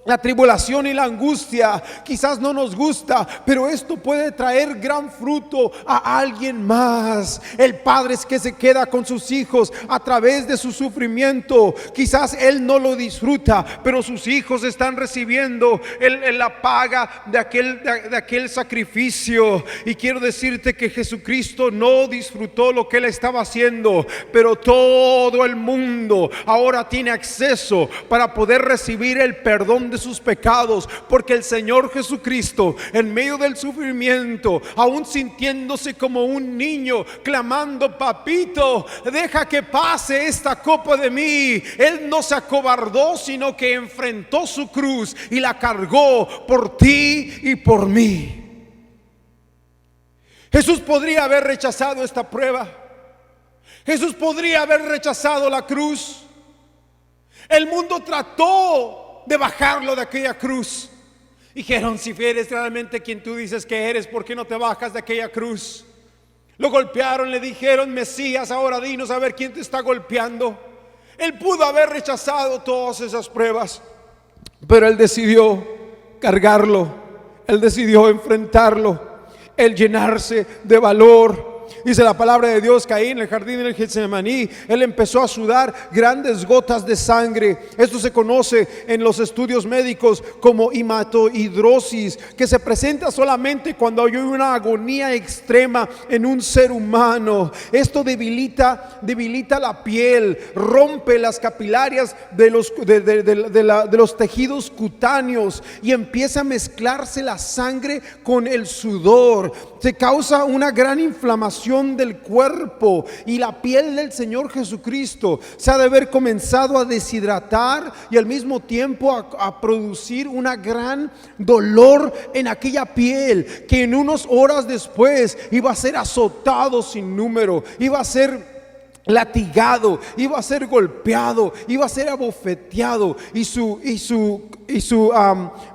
la tribulación y la angustia quizás no nos gusta, pero esto puede traer gran fruto a alguien más. El padre es que se queda con sus hijos a través de su sufrimiento. Quizás él no lo disfruta, pero sus hijos están recibiendo la paga de aquel sacrificio. Y quiero decirte que Jesucristo no disfrutó lo que él estaba haciendo, pero todo el mundo ahora tiene acceso para poder recibir el perdón de sus pecados, porque el Señor Jesucristo, en medio del sufrimiento, aún sintiéndose como un niño, clamando: papito, deja que pase esta copa de mí. Él no se acobardó, sino que enfrentó su cruz y la cargó por ti y por mí. Jesús podría haber rechazado esta prueba. Jesús podría haber rechazado la cruz. El mundo trató de bajarlo de aquella cruz. Dijeron: si eres realmente quien tú dices que eres, ¿por qué no te bajas de aquella cruz? Lo golpearon, le dijeron: Mesías, ahora dinos a ver quién te está golpeando. Él pudo haber rechazado todas esas pruebas, pero él decidió cargarlo, él decidió enfrentarlo, él llenarse de valor. Dice la palabra de Dios que ahí en el jardín del Getsemaní él empezó a sudar grandes gotas de sangre. Esto se conoce en los estudios médicos como hematohidrosis, que se presenta solamente cuando hay una agonía extrema en un ser humano. Esto debilita la piel, rompe las capilarias de los tejidos cutáneos y empieza a mezclarse la sangre con el sudor. Se causa una gran inflamación del cuerpo, y la piel del Señor Jesucristo se ha de haber comenzado a deshidratar y al mismo tiempo a producir una gran dolor en aquella piel, que en unas horas después iba a ser azotado sin número, iba a ser latigado, iba a ser golpeado, iba a ser abofeteado, y su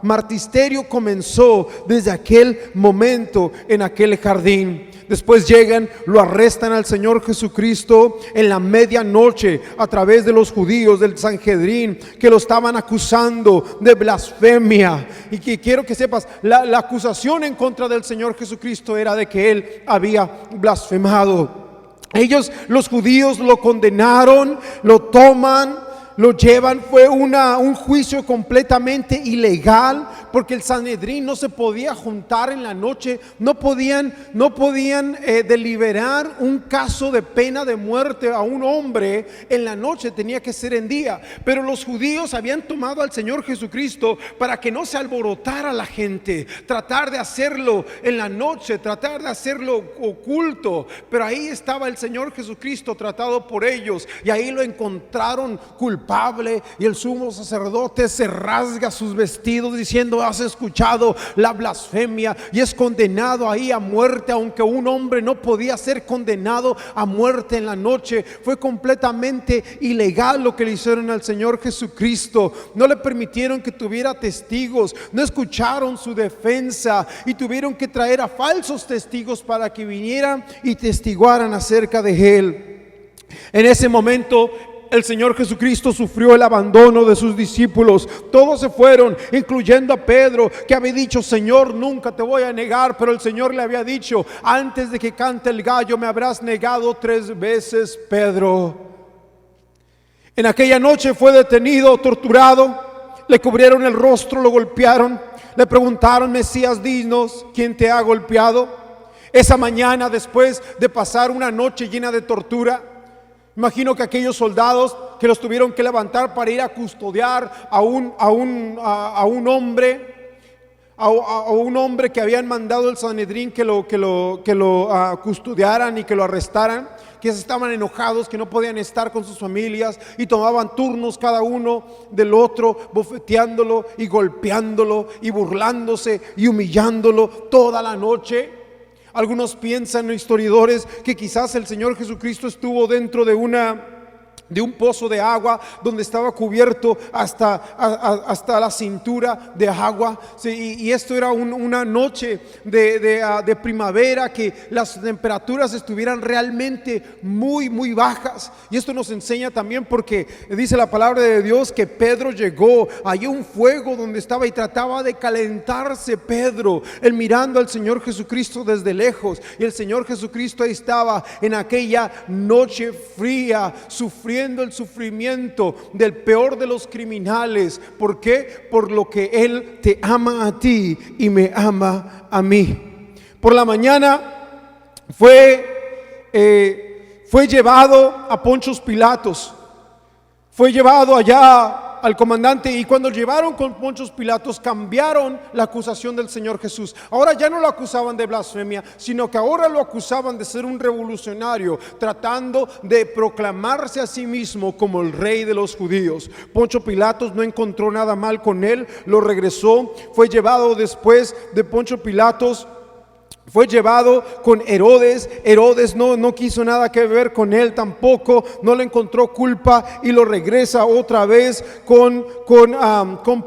martirio comenzó desde aquel momento en aquel jardín. Después llegan, lo arrestan al Señor Jesucristo en la medianoche a través de los judíos del Sanhedrín, que lo estaban acusando de blasfemia. Y que quiero que sepas, la acusación en contra del Señor Jesucristo era de que él había blasfemado. Ellos, los judíos, lo condenaron, lo toman, lo llevan. Fue un juicio completamente ilegal, porque el Sanhedrín no se podía juntar en la noche, no podían deliberar un caso de pena de muerte a un hombre en la noche, tenía que ser en día. Pero los judíos habían tomado al Señor Jesucristo para que no se alborotara la gente, tratar de hacerlo en la noche, tratar de hacerlo oculto. Pero ahí estaba el Señor Jesucristo tratado por ellos, y ahí lo encontraron culpable, y el sumo sacerdote se rasga sus vestidos diciendo: has escuchado la blasfemia, y es condenado ahí a muerte, aunque un hombre no podía ser condenado a muerte en la noche. Fue completamente ilegal lo que le hicieron al Señor Jesucristo. No le permitieron que tuviera testigos, no escucharon su defensa, y tuvieron que traer a falsos testigos para que vinieran y testiguaran acerca de él. En ese momento el Señor Jesucristo sufrió el abandono de sus discípulos. Todos se fueron, incluyendo a Pedro, que había dicho: Señor, nunca te voy a negar. Pero el Señor le había dicho: antes de que cante el gallo me habrás negado 3 veces, Pedro. En aquella noche fue detenido, torturado, le cubrieron el rostro, lo golpearon, le preguntaron: Mesías, dinos, ¿quién te ha golpeado? Esa mañana, después de pasar una noche llena de tortura, imagino que aquellos soldados que los tuvieron que levantar para ir a custodiar a un hombre que habían mandado el Sanhedrín que lo custodiaran y que lo arrestaran, que estaban enojados, que no podían estar con sus familias, y tomaban turnos cada uno del otro, bofeteándolo y golpeándolo y burlándose y humillándolo toda la noche. Algunos piensan, historiadores, que quizás el Señor Jesucristo estuvo dentro de un pozo de agua donde estaba cubierto hasta la cintura de agua. Sí, y esto era una noche de primavera, que las temperaturas estuvieran realmente muy, muy bajas. Y esto nos enseña también, porque dice la palabra de Dios que Pedro llegó, hay un fuego donde estaba y trataba de calentarse Pedro, él mirando al Señor Jesucristo desde lejos. Y el Señor Jesucristo ahí estaba en aquella noche fría, sufriendo el sufrimiento del peor de los criminales. ¿Por qué? Por lo que Él te ama a ti y me ama a mí. Por la mañana fue llevado a Poncio Pilatos, fue llevado allá al comandante, y cuando llevaron con Poncio Pilatos cambiaron la acusación del Señor Jesús. Ahora ya no lo acusaban de blasfemia, sino que ahora lo acusaban de ser un revolucionario, tratando de proclamarse a sí mismo como el rey de los judíos. Poncio Pilatos no encontró nada mal con él, lo regresó. Fue llevado después de Poncio Pilatos Fue llevado con Herodes. Herodes no quiso nada que ver con él tampoco, no le encontró culpa y lo regresa otra vez con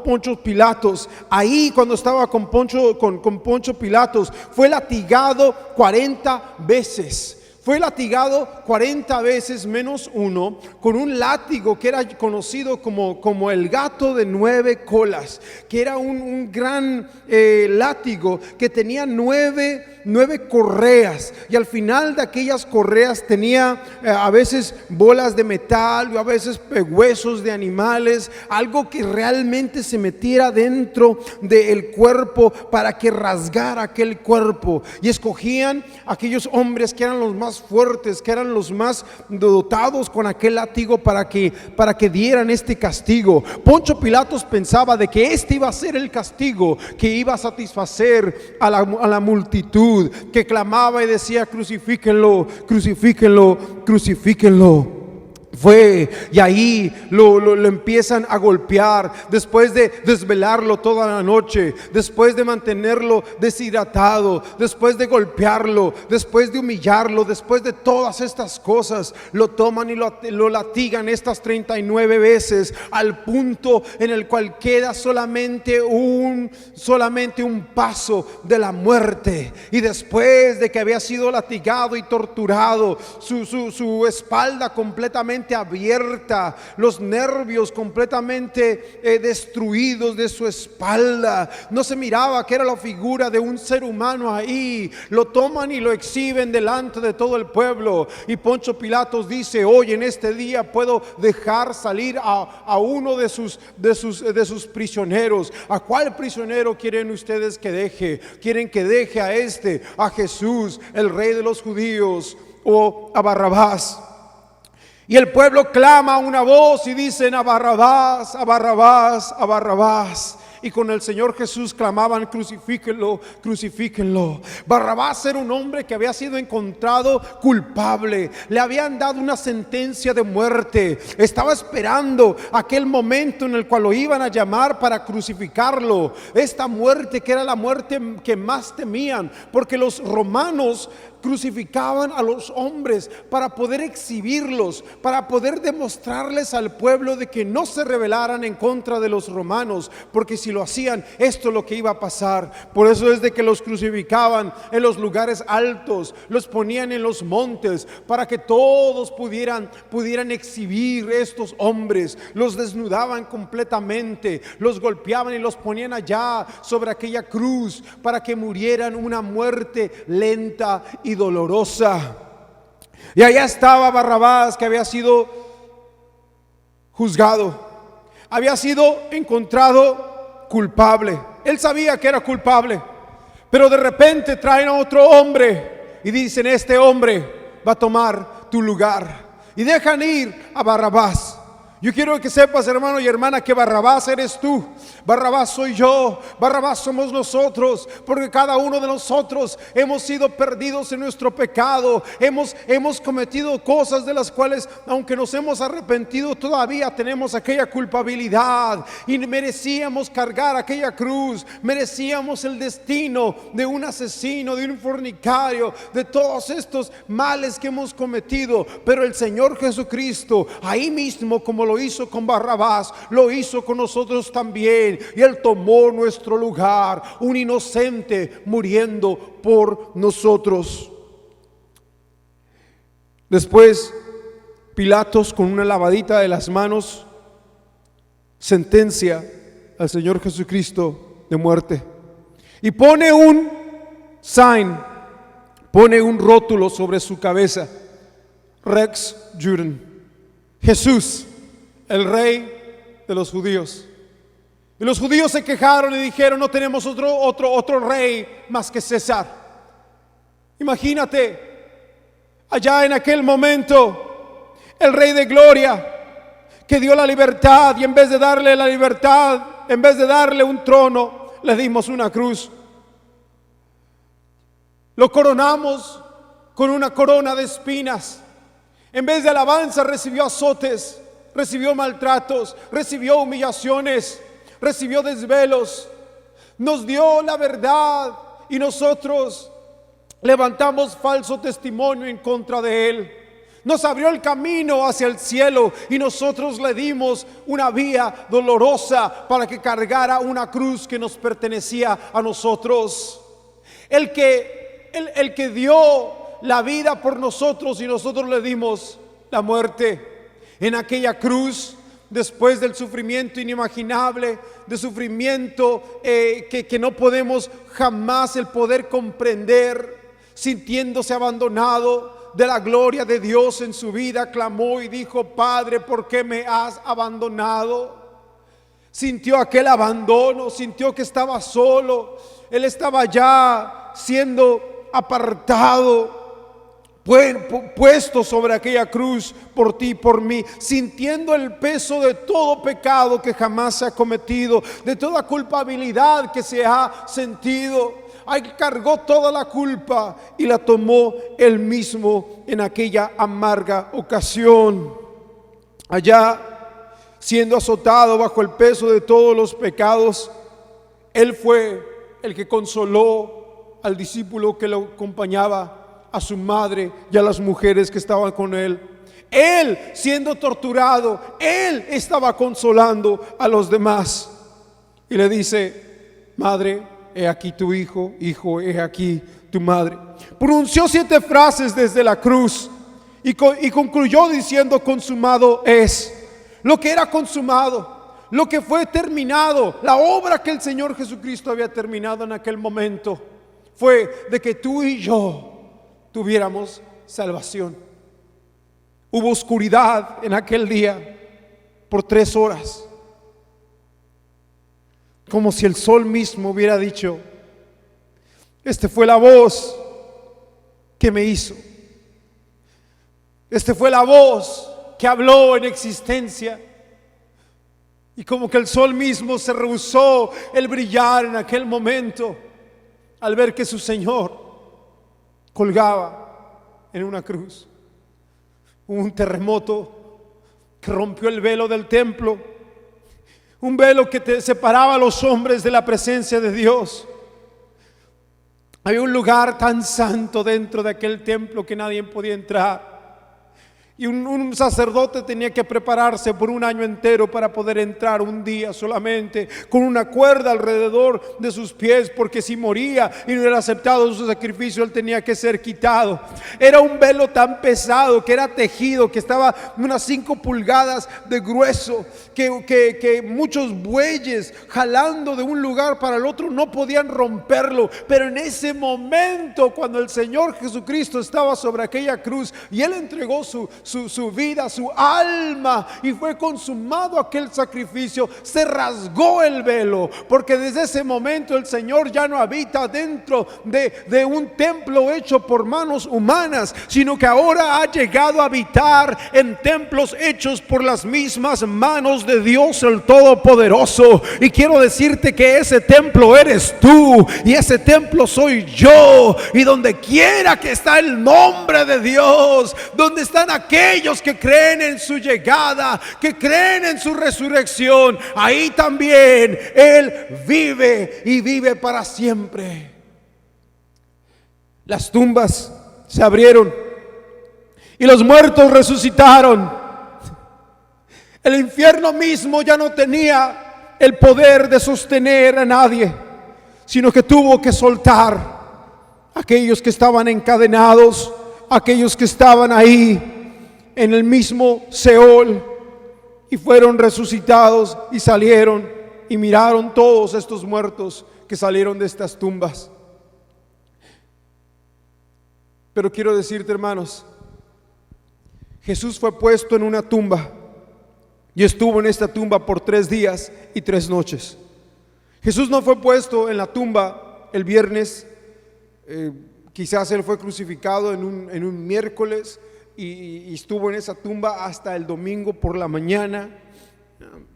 Poncio Pilatos. Ahí cuando estaba con Poncio Pilatos fue latigado 40 veces. Fue latigado 40 veces menos uno con un látigo que era conocido como el gato de 9 colas, que era un gran látigo que tenía 9 correas, y al final de aquellas correas tenía a veces bolas de metal, o a veces huesos de animales, algo que realmente se metiera dentro del cuerpo para que rasgara aquel cuerpo. Y escogían aquellos hombres que eran los más fuertes, que eran los más dotados con aquel látigo para que dieran este castigo. Poncio Pilatos pensaba de que este iba a ser el castigo que iba a satisfacer a la multitud que clamaba y decía: crucifíquenlo, crucifíquenlo, crucifíquenlo. Y ahí lo empiezan a golpear, después de desvelarlo toda la noche, después de mantenerlo deshidratado, después de golpearlo, después de humillarlo, después de todas estas cosas, lo toman y lo latigan estas 39 veces, al punto en el cual queda solamente un paso de la muerte. Y después de que había sido latigado y torturado, su espalda completamente abierta, los nervios completamente destruidos de su espalda, no se miraba que era la figura de un ser humano ahí. Lo toman y lo exhiben delante de todo el pueblo, y Poncio Pilatos dice: hoy en este día puedo dejar salir a uno de sus prisioneros. ¿A cuál prisionero quieren ustedes que deje? ¿Quieren que deje a Jesús, el rey de los judíos, o a Barrabás? Y el pueblo clama a una voz y dicen: a Barrabás, a Barrabás, a Barrabás. Y con el Señor Jesús clamaban: crucifíquenlo, crucifíquenlo. Barrabás era un hombre que había sido encontrado culpable, le habían dado una sentencia de muerte, estaba esperando aquel momento en el cual lo iban a llamar para crucificarlo. Esta muerte que era la muerte que más temían, porque los romanos crucificaban a los hombres para poder exhibirlos, para poder demostrarles al pueblo de que no se rebelaran en contra de los romanos, porque si lo hacían, esto es lo que iba a pasar. Por eso es de que los crucificaban en los lugares altos, los ponían en los montes, para que todos pudieran exhibir estos hombres. Los desnudaban completamente, los golpeaban y los ponían allá sobre aquella cruz, para que murieran una muerte lenta y dolorosa. Y allá estaba Barrabás, que había sido juzgado, había sido encontrado culpable. Él sabía que era culpable, pero de repente traen a otro hombre y dicen: este hombre va a tomar tu lugar, y dejan ir a Barrabás. Yo quiero que sepas, hermano y hermana, que Barrabás eres tú, Barrabás soy yo, Barrabás somos nosotros, porque cada uno de nosotros hemos sido perdidos en nuestro pecado, hemos cometido cosas de las cuales, aunque nos hemos arrepentido, todavía tenemos aquella culpabilidad y merecíamos cargar aquella cruz, merecíamos el destino de un asesino, de un fornicario, de todos estos males que hemos cometido. Pero el Señor Jesucristo, ahí mismo, como lo hizo con Barrabás, lo hizo con nosotros también, y Él tomó nuestro lugar, un inocente muriendo por nosotros. Después Pilatos, con una lavadita de las manos, sentencia al Señor Jesucristo de muerte, y pone un sign, pone un rótulo sobre su cabeza: Rex Juden, Jesús, el rey de los judíos. Y los judíos se quejaron y dijeron: no tenemos otro rey más que César. Imagínate, allá en aquel momento, el rey de gloria, que dio la libertad, y en vez de darle la libertad, en vez de darle un trono, le dimos una cruz. Lo coronamos con una corona de espinas. En vez de alabanza, recibió azotes, recibió maltratos, recibió humillaciones, recibió desvelos. Nos dio la verdad y nosotros levantamos falso testimonio en contra de Él. Nos abrió el camino hacia el cielo y nosotros le dimos una vía dolorosa para que cargara una cruz que nos pertenecía a nosotros. El que dio la vida por nosotros y nosotros le dimos la muerte en aquella cruz, después del sufrimiento inimaginable, de sufrimiento que no podemos jamás el poder comprender, sintiéndose abandonado de la gloria de Dios en su vida, clamó y dijo: Padre, ¿por qué me has abandonado? Sintió aquel abandono, sintió que estaba solo, él estaba ya siendo apartado, puesto sobre aquella cruz por ti y por mí, sintiendo el peso de todo pecado que jamás se ha cometido, de toda culpabilidad que se ha sentido. Ahí cargó toda la culpa y la tomó él mismo en aquella amarga ocasión. Allá, siendo azotado bajo el peso de todos los pecados, él fue el que consoló al discípulo que lo acompañaba, a su madre y a las mujeres que estaban con él. Él, siendo torturado, él estaba consolando a los demás. Y le dice: Madre, he aquí tu hijo, hijo, he aquí tu madre. Pronunció 7 frases desde la cruz y concluyó diciendo: consumado es. Lo que era consumado, lo que fue terminado, la obra que el Señor Jesucristo había terminado en aquel momento, fue de que tú y yo tuviéramos salvación. Hubo oscuridad en aquel día por 3 horas. Como si el sol mismo hubiera dicho: esta fue la voz que me hizo. Esta fue la voz que habló en existencia. Y como que el sol mismo se rehusó el brillar en aquel momento al ver que su Señor colgaba en una cruz. Hubo un terremoto que rompió el velo del templo. Un velo que te separaba a los hombres de la presencia de Dios. Había un lugar tan santo dentro de aquel templo que nadie podía entrar. Y un sacerdote tenía que prepararse por un año entero para poder entrar un día solamente, con una cuerda alrededor de sus pies, porque si moría y no era aceptado su sacrificio, él tenía que ser quitado. Era un velo tan pesado, que era tejido, que estaba unas 5 pulgadas de grueso, que muchos bueyes jalando de un lugar para el otro no podían romperlo. Pero en ese momento, cuando el Señor Jesucristo estaba sobre aquella cruz y él entregó su vida, su alma, y fue consumado aquel sacrificio, se rasgó el velo, porque desde ese momento el Señor ya no habita dentro de un templo hecho por manos humanas, sino que ahora ha llegado a habitar en templos hechos por las mismas manos de Dios el Todopoderoso. Y quiero decirte que ese templo eres tú, y ese templo soy yo. Y donde quiera que está el nombre de Dios, donde están aquellos que creen en su llegada, que creen en su resurrección, ahí también Él vive y vive para siempre. Las tumbas se abrieron y los muertos resucitaron. El infierno mismo ya no tenía el poder de sostener a nadie, sino que tuvo que soltar a aquellos que estaban encadenados, aquellos que estaban ahí en el mismo Seol, y fueron resucitados y salieron y miraron todos estos muertos que salieron de estas tumbas. Pero quiero decirte, hermanos, Jesús fue puesto en una tumba y estuvo en esta tumba por 3 días y 3 noches. Jesús no fue puesto en la tumba el viernes, quizás Él fue crucificado en un miércoles y estuvo en esa tumba hasta el domingo por la mañana,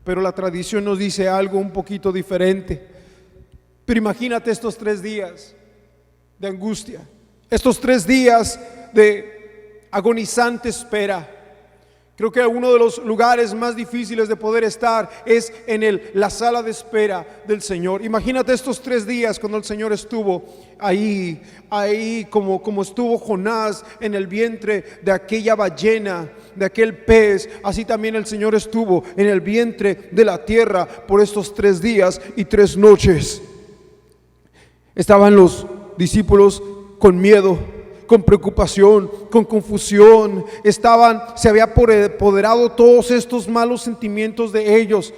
pero la tradición nos dice algo un poquito diferente. Pero imagínate estos 3 días de angustia, estos 3 días de agonizante espera, Creo que uno de los lugares más difíciles de poder estar es en la sala de espera del Señor. Imagínate estos 3 días cuando el Señor estuvo ahí como estuvo Jonás en el vientre de aquella ballena, de aquel pez. Así también el Señor estuvo en el vientre de la tierra por estos 3 días y 3 noches. Estaban los discípulos con miedo, con preocupación, con confusión. Se había apoderado todos estos malos sentimientos de ellos.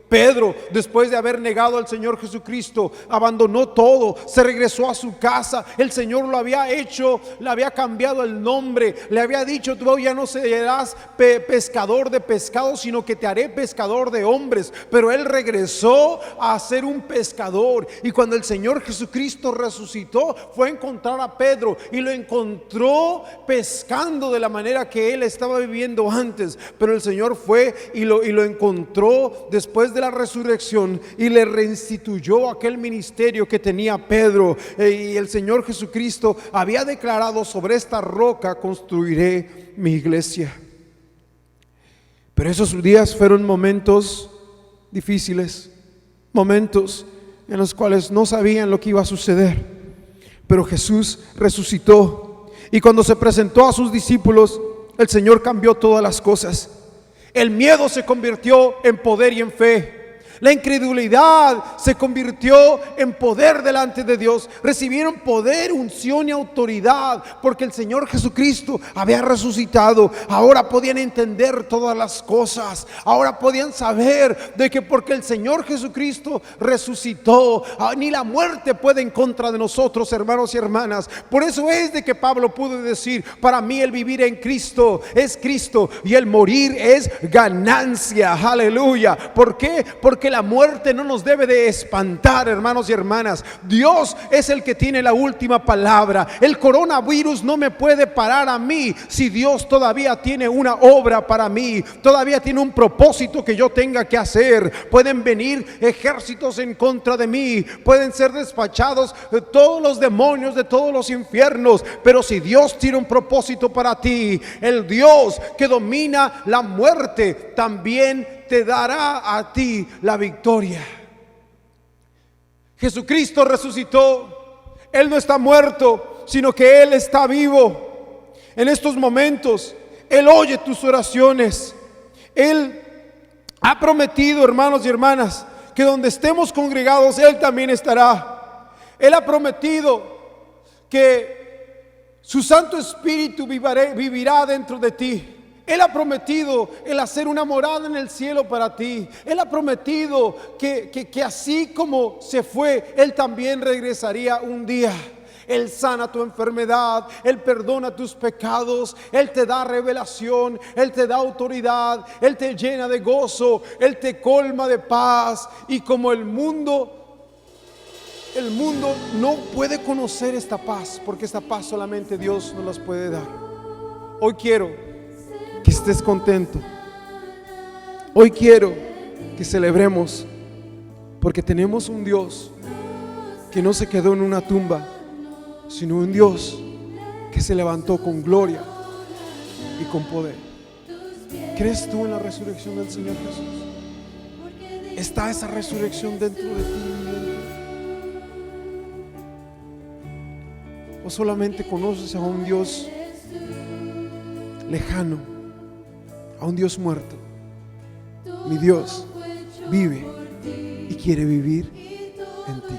Pedro, después de haber negado al Señor Jesucristo, abandonó todo, se regresó a su casa. El Señor lo había hecho, le había cambiado el nombre, le había dicho: tú ya no serás pescador de pescados, sino que te haré pescador de hombres. Pero él regresó a ser un pescador, y cuando el Señor Jesucristo resucitó, fue a encontrar a Pedro y lo encontró pescando de la manera que él estaba viviendo antes. Pero el Señor fue y lo encontró después de la resurrección y le reinstituyó aquel ministerio que tenía Pedro. Y el Señor Jesucristo había declarado: sobre esta roca construiré mi iglesia. Pero esos días fueron momentos difíciles, momentos en los cuales no sabían lo que iba a suceder. Pero Jesús resucitó, y cuando se presentó a sus discípulos, el Señor cambió todas las cosas. El miedo se convirtió en poder y en fe. La incredulidad se convirtió en poder delante de Dios. Recibieron poder, unción y autoridad porque el Señor Jesucristo había resucitado. Ahora podían entender todas las cosas. Ahora podían saber de que porque el Señor Jesucristo resucitó, ni la muerte puede en contra de nosotros, hermanos y hermanas. Por eso es de que Pablo pudo decir: para mí el vivir en Cristo es Cristo y el morir es ganancia. Aleluya. ¿Por qué? Porque la muerte no nos debe de espantar, hermanos y hermanas. Dios es el que tiene la última palabra. El coronavirus no me puede parar a mí si Dios todavía tiene una obra para mí, todavía tiene un propósito que yo tenga que hacer. Pueden venir ejércitos en contra de mí, pueden ser despachados todos los demonios de todos los infiernos, pero si Dios tiene un propósito para ti, el Dios que domina la muerte también te dará a ti la victoria. Jesucristo resucitó. Él no está muerto, sino que Él está vivo. En estos momentos Él oye tus oraciones. Él ha prometido, hermanos y hermanas, que donde estemos congregados Él también estará. Él ha prometido que su Santo Espíritu vivirá dentro de ti. Él ha prometido el hacer una morada en el cielo para ti. Él ha prometido que así como se fue, Él también regresaría un día. Él sana tu enfermedad, Él perdona tus pecados, Él te da revelación, Él te da autoridad, Él te llena de gozo, Él te colma de paz. Y como el mundo no puede conocer esta paz, porque esta paz solamente Dios nos las puede dar. Hoy quiero que estés contento. Hoy quiero que celebremos, porque tenemos un Dios que no se quedó en una tumba, sino un Dios que se levantó con gloria y con poder. ¿Crees tú en la resurrección del Señor Jesús? ¿Está esa resurrección dentro de ti? ¿O solamente conoces a un Dios lejano, a un Dios muerto? Mi Dios vive y quiere vivir en ti.